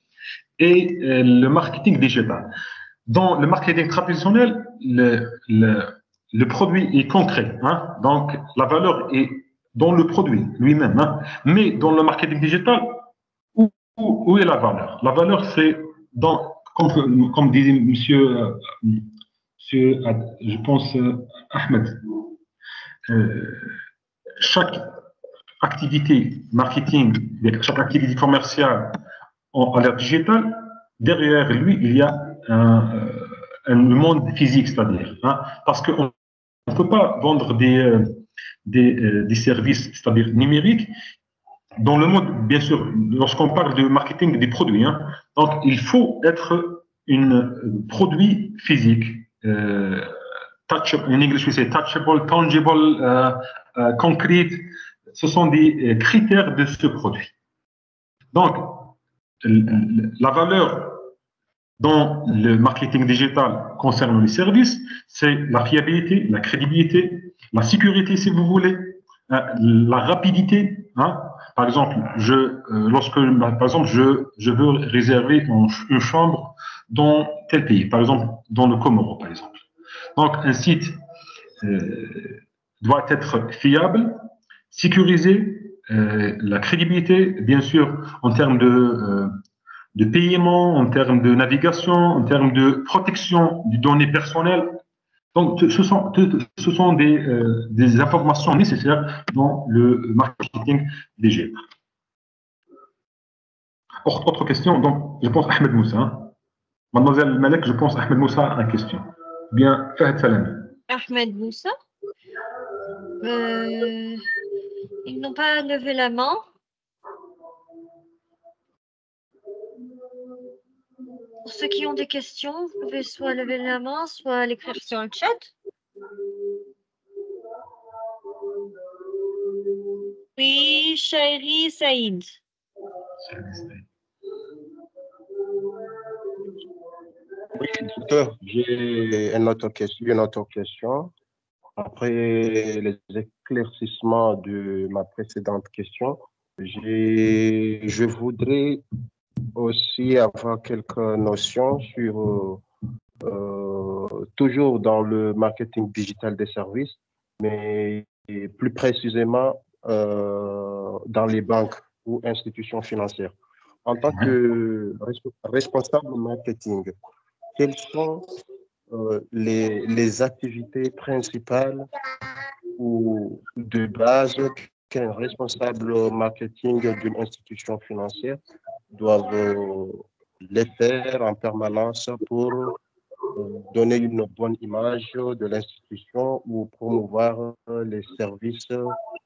et le marketing digital. Dans le marketing traditionnel, le produit est concret. Donc, la valeur est dans le produit lui-même. Mais dans le marketing digital, où est la valeur? La valeur, c'est comme disait monsieur, je pense, Ahmed, chaque activité marketing, chaque activité commerciale à l'ère digitale, derrière lui, il y a un monde physique, c'est-à-dire. Parce qu'on ne peut pas vendre des services, c'est-à-dire numériques, dans le monde, bien sûr, lorsqu'on parle de marketing des produits. Donc, il faut être un produit physique. Touchable, en anglais, we say touchable, tangible, concrete. Ce sont des critères de ce produit. Donc, la valeur dans le marketing digital concernant les services, c'est la fiabilité, la crédibilité, la sécurité, si vous voulez, la rapidité. Par exemple, je veux réserver une chambre dans tel pays, par exemple, dans le Comoro, par exemple. Donc, un site doit être fiable, sécurisé, la crédibilité, bien sûr, en termes de paiement, en termes de navigation, en termes de protection des données personnelles. Donc, ce sont des informations nécessaires dans le marketing digital. Autre question, donc, je pense Ahmed Moussa. Mademoiselle Malek, je pense Ahmed Moussa a une question. Bien, Fahad Salami. Ahmed Moussa. Ils n'ont pas levé la main. Pour ceux qui ont des questions, vous pouvez soit lever la main, soit l'écrire sur le chat. Oui, Shairi Saïd. Oui, docteur, j'ai une autre question. Après les éclaircissements de ma précédente question, je voudrais aussi avoir quelques notions sur, toujours dans le marketing digital des services, mais plus précisément dans les banques ou institutions financières. En tant que responsable marketing, quelles sont les activités principales ou de base qu'un responsable marketing d'une institution financière doivent les pairs en permanence pour donner une bonne image de l'institution ou promouvoir les services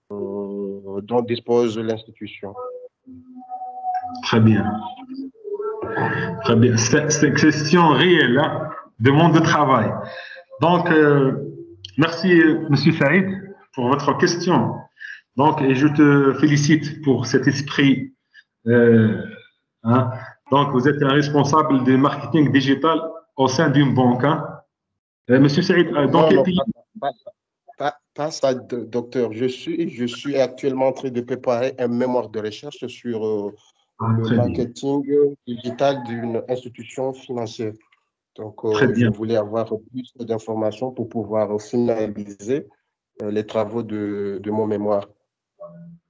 dont dispose l'institution. Très bien. Très bien. C'est une question réelle, hein, de monde de travail. Donc, merci, Monsieur Saïd, pour votre question. Donc, et je te félicite pour cet esprit. Hein. Donc, vous êtes un responsable de marketing digital au sein d'une banque. Hein. Monsieur Saïd, dans quel pays? Pas ça, docteur. Je suis actuellement en train de préparer un mémoire de recherche sur le marketing digital d'une institution financière. Donc, je voulais avoir plus d'informations pour pouvoir finaliser les travaux de mon mémoire.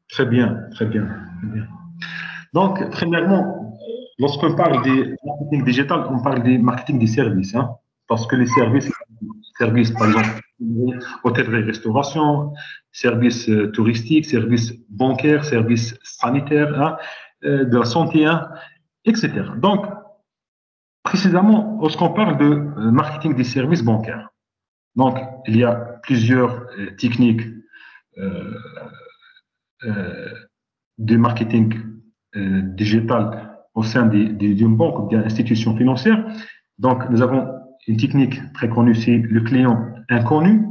Très bien, très bien, très bien. Donc, premièrement, lorsqu'on parle de marketing digital, on parle des marketing des services, hein, parce que les services, par exemple, hôtellerie-restauration, services touristiques, services bancaires, services sanitaires, hein, de la santé, hein, etc. Donc, précisément, lorsqu'on parle de marketing des services bancaires, donc, il y a plusieurs techniques de marketing digital au sein d'une banque ou d'une institution financière. Donc, nous avons une technique très connue, c'est le client inconnu.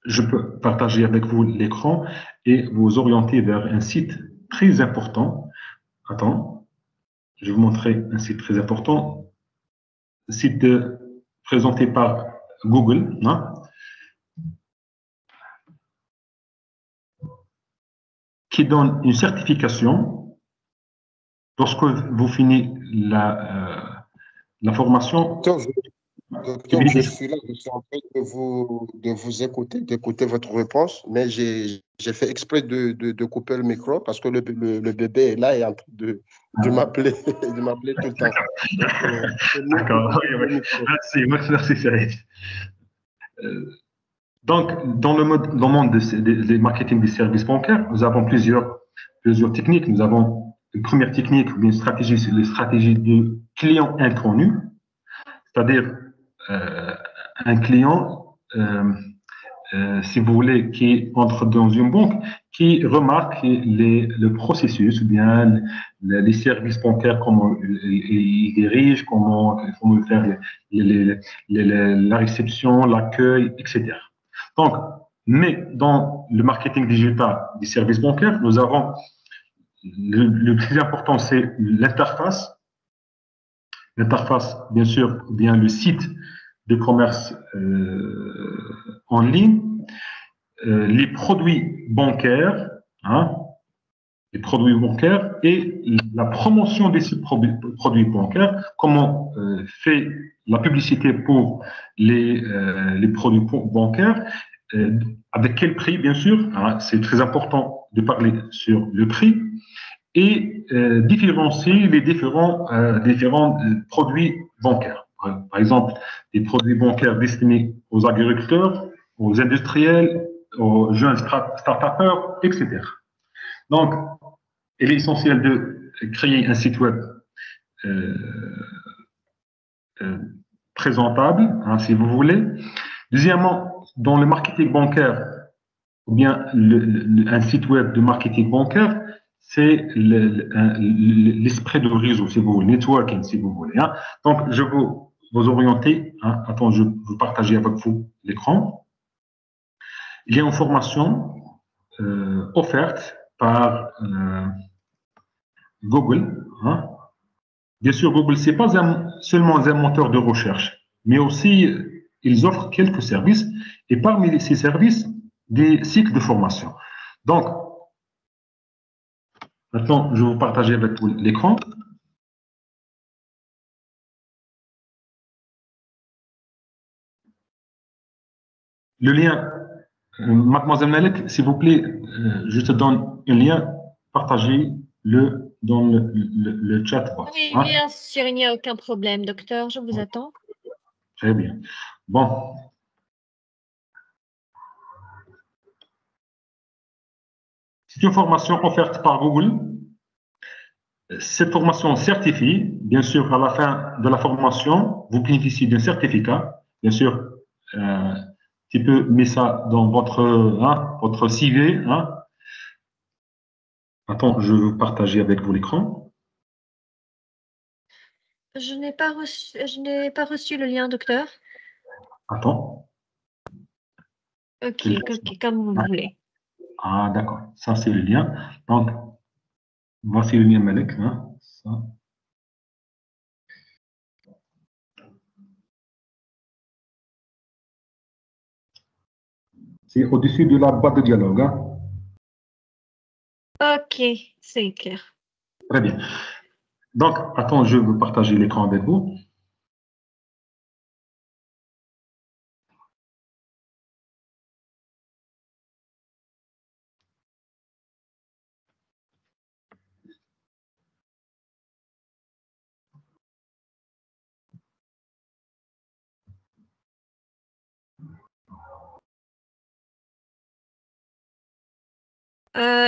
Je peux partager avec vous l'écran et vous orienter vers un site très important. Attends, je vais vous montrer un site très important. Site présenté par Google, hein, qui donne une certification lorsque vous finissez la formation. Docteur, je suis là, je suis en train de vous écouter, d'écouter votre réponse, mais j'ai fait exprès de couper le micro parce que le bébé est là et est en train de m'appeler tout le temps. D'accord, merci Saïd. Donc, dans le monde des marketing des services bancaires, nous avons plusieurs techniques. Nous avons une première technique, une stratégie, c'est les stratégies de client inconnu, c'est-à-dire un client, si vous voulez, qui entre dans une banque, qui remarque le processus, ou bien les services bancaires, comment ils dirigent, comment faire la réception, l'accueil, etc. Donc, mais dans le marketing digital des services bancaires, nous avons le plus important, c'est l'interface. L'interface, bien sûr, bien le site de commerce en ligne, les produits bancaires, hein, et la promotion de ces produits bancaires, comment fait la publicité pour les produits bancaires, avec quel prix, bien sûr, hein, c'est très important de parler sur le prix, et différencier les différents produits bancaires. Par exemple, des produits bancaires destinés aux agriculteurs, aux industriels, aux jeunes start-upers, etc. Donc, il est essentiel de créer un site web présentable, hein, si vous voulez. Deuxièmement, dans le marketing bancaire, ou bien un site web de marketing bancaire, c'est l'esprit de réseau, si vous voulez, networking, si vous voulez. Hein. Donc, je vais vous orienter. Hein. Attends, je vais partager avec vous l'écran. Il y a une formation offerte par Google. Hein. Bien sûr, Google, ce n'est pas seulement un moteur de recherche, mais aussi, ils offrent quelques services. Et parmi ces services, des cycles de formation. Donc, maintenant, je vais vous partager avec vous l'écran. Le lien, mademoiselle Malek, s'il vous plaît, je te donne un lien, partagez-le dans le chat box. Oui, hein? Bien sûr, il n'y a aucun problème, docteur, je vous attends. Très bien. Bon. C'est une formation offerte par Google Cette formation certifie, bien sûr, à la fin de la formation, vous bénéficiez d'un certificat. Bien sûr, tu peux mettre ça dans votre CV. Hein. Attends, je vais partager avec vous l'écran. Je n'ai pas reçu le lien, docteur. Attends. Ok, comme vous voulez. Ah, d'accord. Ça, c'est le lien. Donc, voici le lien Malek. Hein. Ça. C'est au-dessus de la boîte de dialogue. Hein. Ok, c'est clair. Très bien. Donc, attends, je veux partager l'écran avec vous.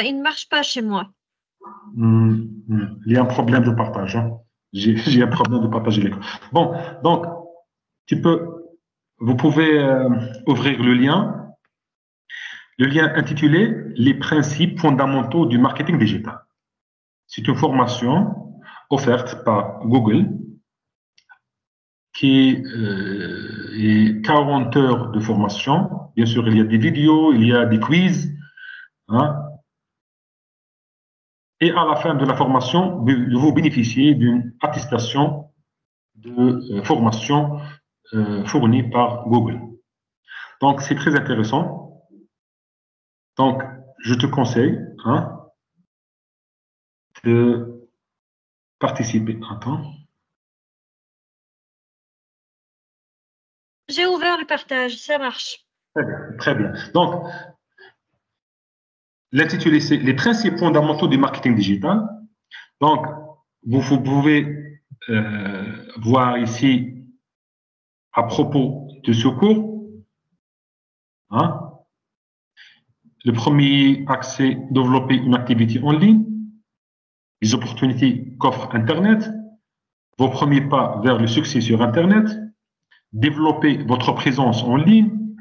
Il ne marche pas chez moi. Il y a un problème de partage. Hein. J'ai un problème de partager l'écran. Bon, donc, vous pouvez ouvrir le lien intitulé Les principes fondamentaux du marketing digital. C'est une formation offerte par Google qui est 40 heures de formation. Bien sûr, il y a des vidéos, il y a des quiz. Hein. Et à la fin de la formation, vous bénéficiez d'une attestation de formation fournie par Google. Donc, c'est très intéressant. Donc, je te conseille de participer. Attends. J'ai ouvert le partage, ça marche. Très bien. Très bien. Donc, l'intitulé, c'est Les principes fondamentaux du marketing digital. Donc, vous pouvez voir ici à propos de ce cours. Hein. Le premier axe, c'est développer une activité en ligne, les opportunités qu'offre Internet, vos premiers pas vers le succès sur Internet, développer votre présence en ligne,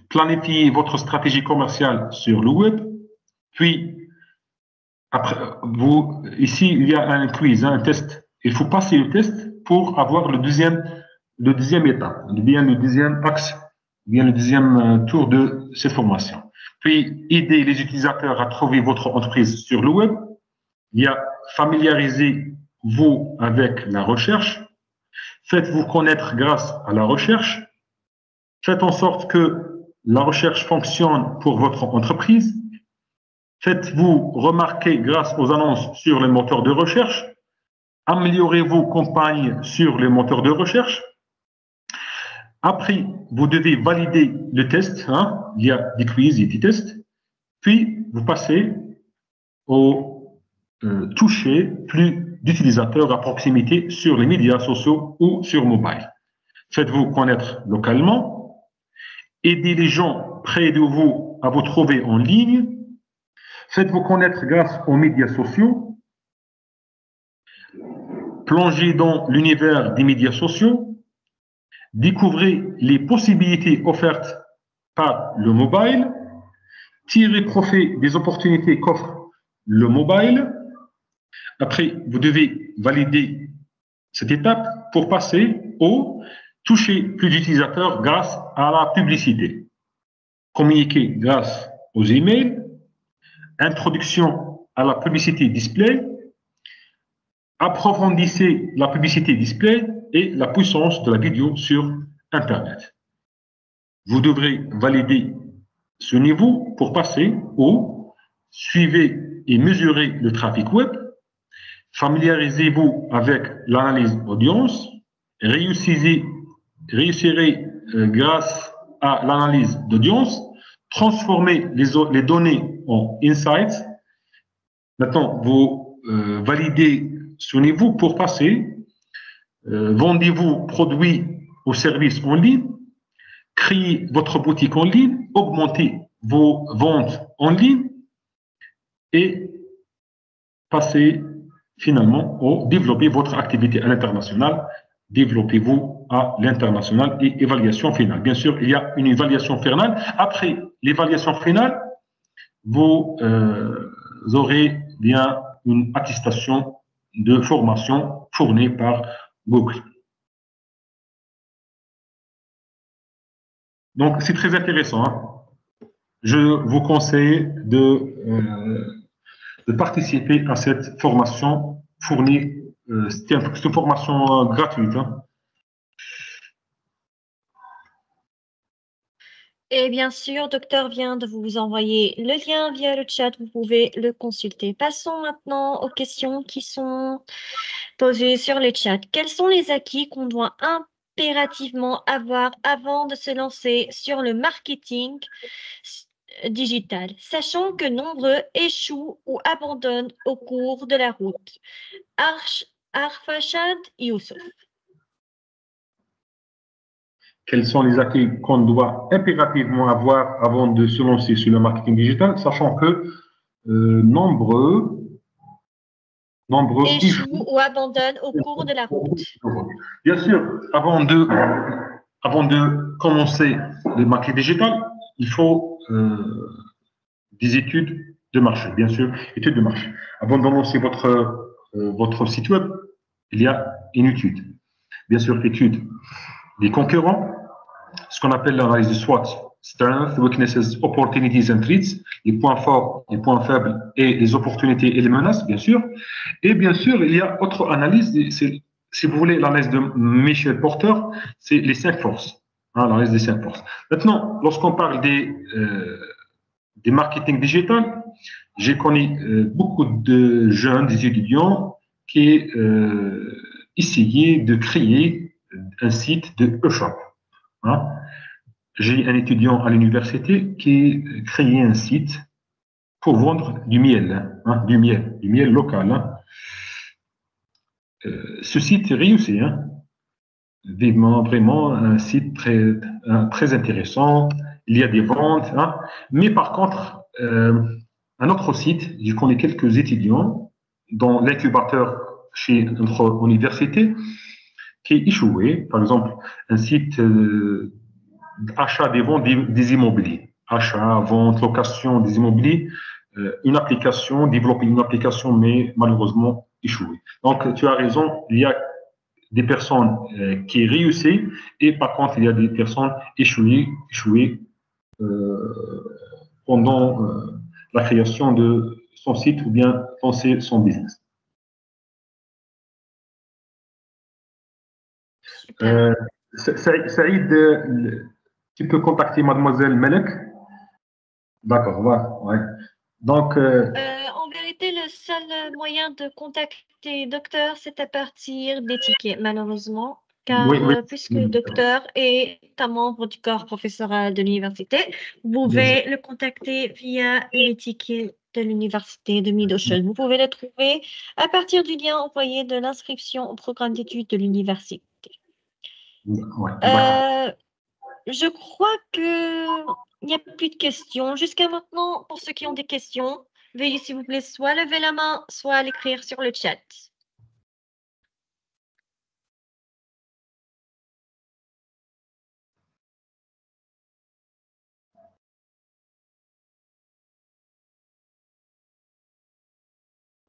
planifier votre stratégie commerciale sur le web, puis après, ici, il y a un quiz, un test. Il faut passer le test pour avoir le deuxième étape, bien le deuxième axe, bien le deuxième tour de cette formation. Puis, aider les utilisateurs à trouver votre entreprise sur le web. Il y a familiariser-vous avec la recherche. Faites-vous connaître grâce à la recherche. Faites en sorte que la recherche fonctionne pour votre entreprise. Faites-vous remarquer grâce aux annonces sur les moteurs de recherche. Améliorez vos campagnes sur les moteurs de recherche. Après, vous devez valider le test. Hein. Il y a des quiz et des tests. Puis, vous passez au toucher plus d'utilisateurs à proximité sur les médias sociaux ou sur mobile. Faites-vous connaître localement. Aidez les gens près de vous à vous trouver en ligne. Faites-vous connaître grâce aux médias sociaux. Plongez dans l'univers des médias sociaux. Découvrez les possibilités offertes par le mobile. Tirez profit des opportunités qu'offre le mobile. Après, vous devez valider cette étape pour passer au toucher plus d'utilisateurs grâce à la publicité. Communiquer grâce aux emails. Introduction à la publicité display. Approfondissez la publicité display et la puissance de la vidéo sur Internet. Vous devrez valider ce niveau pour passer au suivez et mesurez le trafic web. Familiarisez-vous avec l'analyse audience. Réussirez grâce à l'analyse d'audience. Transformez les données en insights. Maintenant, vous validez ce niveau pour passer. Vendez-vous produits ou services en ligne. Créez votre boutique en ligne. Augmentez vos ventes en ligne. Et passez finalement au développer votre activité à l'international. Développez-vous à l'international et évaluation finale. Bien sûr, il y a une évaluation finale. Après l'évaluation finale, vous aurez bien une attestation de formation fournie par Google. Donc, c'est très intéressant. Hein. Je vous conseille de participer à cette formation fournie. C'est une formation gratuite. Hein. Et bien sûr, docteur vient de vous envoyer le lien via le chat. Vous pouvez le consulter. Passons maintenant aux questions qui sont posées sur le chat. Quels sont les acquis qu'on doit impérativement avoir avant de se lancer sur le marketing digital, sachant que nombreux échouent ou abandonnent au cours de la route? Arfachad Youssouf. Quels sont les acquis qu'on doit impérativement avoir avant de se lancer sur le marketing digital, sachant que nombreux échouent ou abandonnent au cours de la route. Bien sûr, avant de commencer le marketing digital, il faut des études de marché, bien sûr, études de marché. Avant de lancer votre site web, il y a une étude. Bien sûr, étude des concurrents, ce qu'on appelle l'analyse de SWOT, Strengths, Weaknesses, Opportunities and Threats, les points forts, les points faibles et les opportunités et les menaces, bien sûr. Et bien sûr, il y a autre analyse, si vous voulez, l'analyse de Michel Porter, c'est les 5 forces, hein, l'analyse des 5 forces. Maintenant, lorsqu'on parle des marketing digital, j'ai connu beaucoup de jeunes, des étudiants qui essayaient de créer un site de e-shop. Hein. J'ai un étudiant à l'université qui créait un site pour vendre du miel, hein, du miel local. Hein. Ce site réussit, hein. Vraiment un site très intéressant. Il y a des ventes, hein. Mais par contre, un autre site, je connais quelques étudiants dans l'incubateur chez notre université qui échoué. Par exemple, un site achat des ventes des immobiliers, achat, vente, location des immobiliers, une application, développer une application, mais malheureusement échoué. Donc, tu as raison, il y a des personnes qui réussissent et par contre, il y a des personnes échouées pendant la création de son site ou bien lancer son business. Saïd, tu peux contacter mademoiselle Melek. D'accord, ouais. Donc, en vérité, le seul moyen de contacter docteur, c'est à partir des tickets, malheureusement, car oui. puisque le docteur est un membre du corps professoral de l'université, vous pouvez le contacter via les tickets de l'université de Mid-Ocean. Vous pouvez le trouver à partir du lien envoyé de l'inscription au programme d'études de l'université. Je crois qu'il n'y a plus de questions. Jusqu'à maintenant, pour ceux qui ont des questions, veuillez s'il vous plaît soit lever la main, soit l'écrire sur le chat.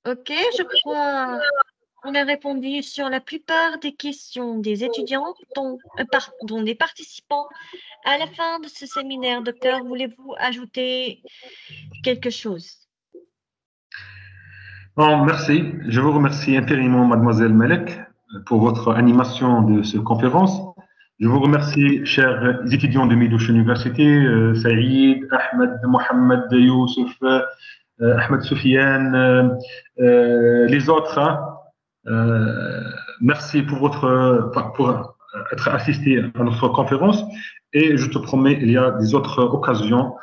Ok, je crois qu'on a répondu sur la plupart des questions des étudiants, dont des participants. À la fin de ce séminaire, docteur, voulez-vous ajouter quelque chose? Bon, merci. Je vous remercie infiniment, mademoiselle Melek, pour votre animation de cette conférence. Je vous remercie, chers étudiants de Mid-Ocean University, Saïd, Ahmed, Mohamed, Youssef, Ahmed Soufiane, les autres. Hein. Merci pour être assisté à notre conférence. Et je te promets, il y a des autres occasions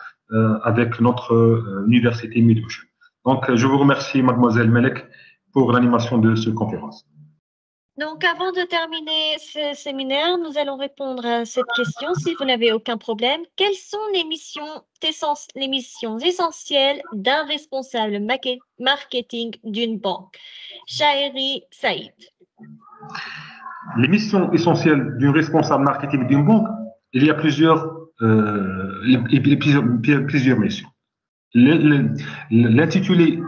avec notre université Mid-Ocean. Donc, je vous remercie, mademoiselle Melek, pour l'animation de cette conférence. Donc, avant de terminer ce séminaire, nous allons répondre à cette question si vous n'avez aucun problème. Quelles sont les missions essentielles d'un responsable marketing d'une banque? Shaeri Saïd. Les missions essentielles d'un responsable marketing d'une banque, il y a plusieurs missions. L'intitulé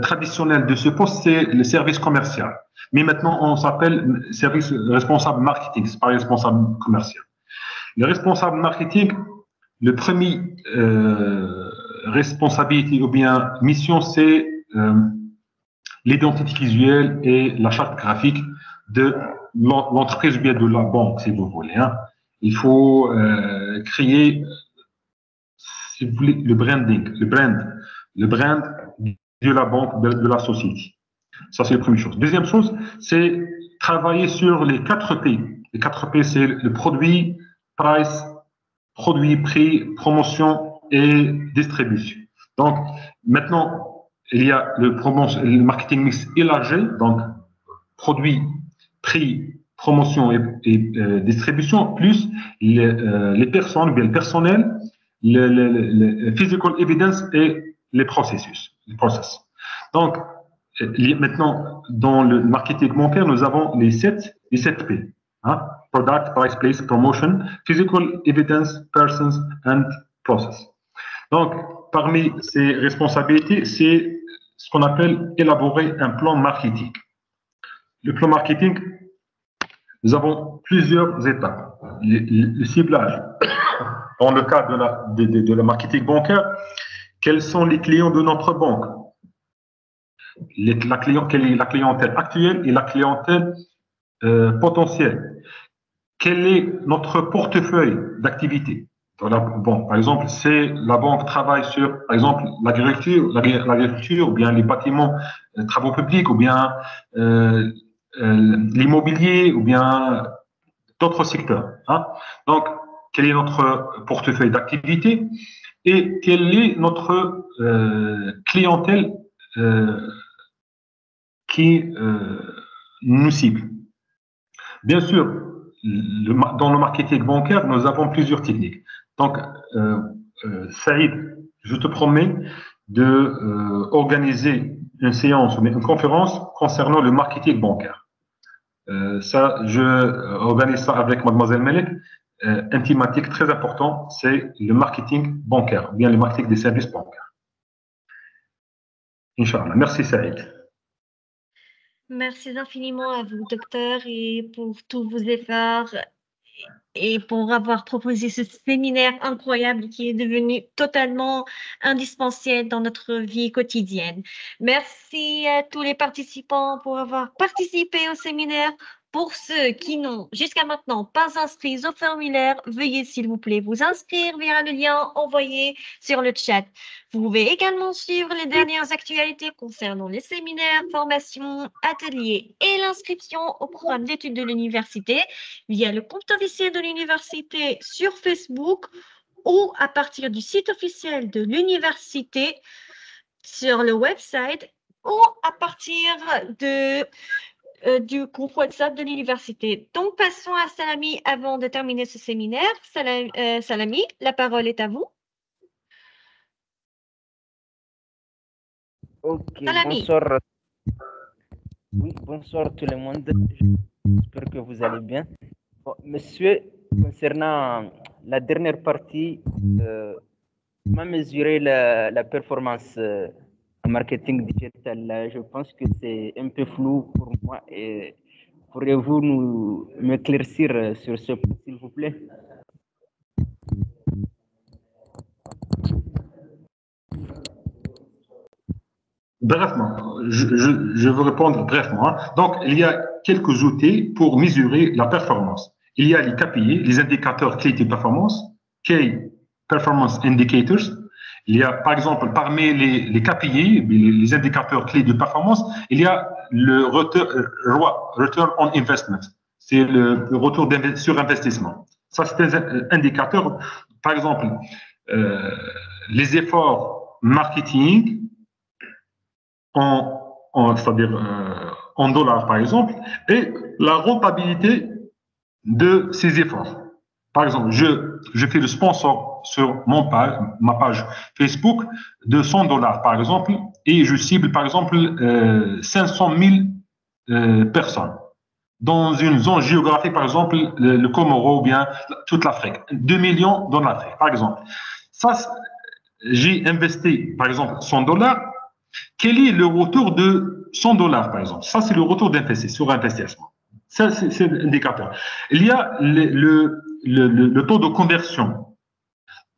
traditionnel de ce poste, c'est le service commercial. Mais maintenant, on s'appelle service responsable marketing, c'est pas responsable commercial. Le responsable marketing, le premier responsabilité ou bien mission, c'est l'identité visuelle et la charte graphique de l'entreprise ou bien de la banque, si vous voulez. Hein. Il faut créer, si vous voulez, le branding, le brand de la banque, de la société. Ça, c'est la première chose. Deuxième chose, c'est travailler sur les 4 P. Les 4 P, c'est le produit, price, produit, prix, promotion et distribution. Donc, maintenant, il y a le marketing mix élargi, donc produit, prix, promotion et distribution, plus les personnes, bien le personnel, le physical evidence et les processus. Donc, maintenant, dans le marketing bancaire, nous avons les 7 P. Hein? Product, price, place, promotion, physical evidence, persons and process. Donc, parmi ces responsabilités, c'est ce qu'on appelle élaborer un plan marketing. Le plan marketing, nous avons plusieurs étapes. Le ciblage, dans le cas de la marketing bancaire, quels sont les clients de notre banque? Quelle est la clientèle actuelle et la clientèle potentielle? Quel est notre portefeuille d'activité? Bon, par exemple, c'est la banque travaille sur, par exemple, l'agriculture, ou bien les bâtiments, travaux publics, ou bien l'immobilier, ou bien d'autres secteurs. Hein. Donc, quel est notre portefeuille d'activité et quelle est notre clientèle qui nous cible. Bien sûr, dans le marketing bancaire, nous avons plusieurs techniques. Donc, Saïd, je te promets de organiser une séance ou une conférence concernant le marketing bancaire. Ça, je organise ça avec Mademoiselle Melek. Une thématique très importante, c'est le marketing bancaire, ou bien le marketing des services bancaires. Inch'Allah. Merci Saïd. Merci infiniment à vous, docteur, et pour tous vos efforts et pour avoir proposé ce séminaire incroyable qui est devenu totalement indispensable dans notre vie quotidienne. Merci à tous les participants pour avoir participé au séminaire. Pour ceux qui n'ont jusqu'à maintenant pas inscrits au formulaire, veuillez s'il vous plaît vous inscrire via le lien envoyé sur le chat. Vous pouvez également suivre les dernières actualités concernant les séminaires, formations, ateliers et l'inscription au programme d'études de l'université via le compte officiel de l'université sur Facebook ou à partir du site officiel de l'université sur le website ou à partir du groupe WhatsApp de l'université. Donc, passons à Salami avant de terminer ce séminaire. Salami, la parole est à vous. Ok, Salami. bonsoir. Oui, bonsoir tout le monde. J'espère que vous allez bien. Bon, monsieur, concernant la dernière partie, comment mesurer la performance en marketing digital? Je pense que c'est un peu flou pour moi. Et pourriez-vous m'éclaircir sur ce point, s'il vous plaît? Brièvement, je veux répondre brièvement. Hein. Donc, il y a quelques outils pour mesurer la performance. Il y a les KPI, les indicateurs clés de performance, Key Performance Indicators. Il y a, par exemple, parmi les KPI, les indicateurs clés de performance, il y a le Return on Investment. C'est le retour sur investissement. Ça, c'est un indicateur. Par exemple, les efforts marketing c'est-à-dire en dollars, par exemple, et la rentabilité de ces efforts. Par exemple, je fais le sponsor sur ma page Facebook de 100 dollars, par exemple, et je cible, par exemple, 500 000 personnes dans une zone géographique, par exemple, le Comoro ou bien toute l'Afrique. 2 millions dans l'Afrique, par exemple. Ça, j'ai investi, par exemple, 100 dollars. Quel est le retour de 100 dollars, par exemple? Ça, c'est le retour d'investissement, sur investissement. Ça, c'est l'indicateur. Il y a le taux de conversion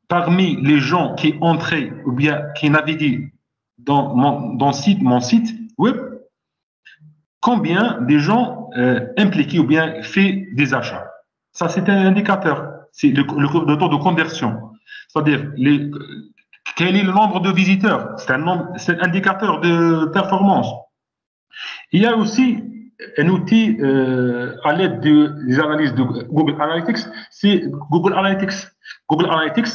parmi les gens qui entraient ou bien qui naviguaient dans mon site web. Combien des gens impliqués ou bien fait des achats? Ça, c'est un indicateur. C'est le taux de conversion. C'est-à-dire, quel est le nombre de visiteurs? C'est un indicateur de performance. Il y a aussi un outil à l'aide des analyses de Google Analytics, c'est Google Analytics. Google Analytics,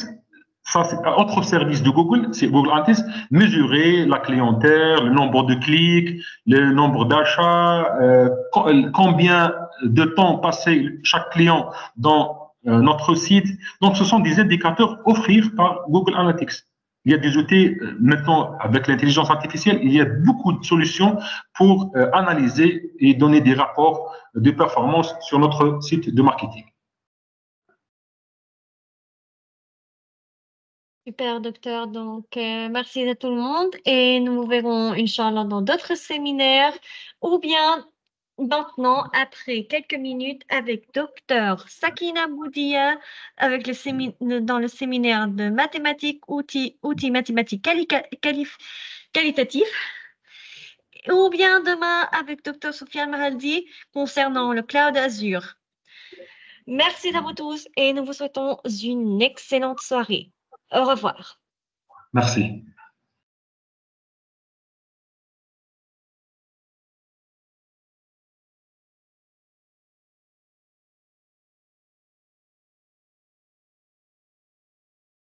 ça c'est un autre service de Google, c'est Google Analytics, mesurer la clientèle, le nombre de clics, le nombre d'achats, combien de temps passé chaque client dans notre site. Donc ce sont des indicateurs offerts par Google Analytics. Il y a des outils, maintenant, avec l'intelligence artificielle, il y a beaucoup de solutions pour analyser et donner des rapports de performance sur notre site de marketing. Super, docteur. Donc, merci à tout le monde et nous nous verrons, Inch'Allah, dans d'autres séminaires ou bien maintenant, après quelques minutes, avec docteur Sakina Boudia, avec dans le séminaire de mathématiques, outils mathématiques qualitatifs, ou bien demain avec docteur Soufiane Mahaldi concernant le cloud Azure. Merci à vous tous et nous vous souhaitons une excellente soirée. Au revoir. Merci.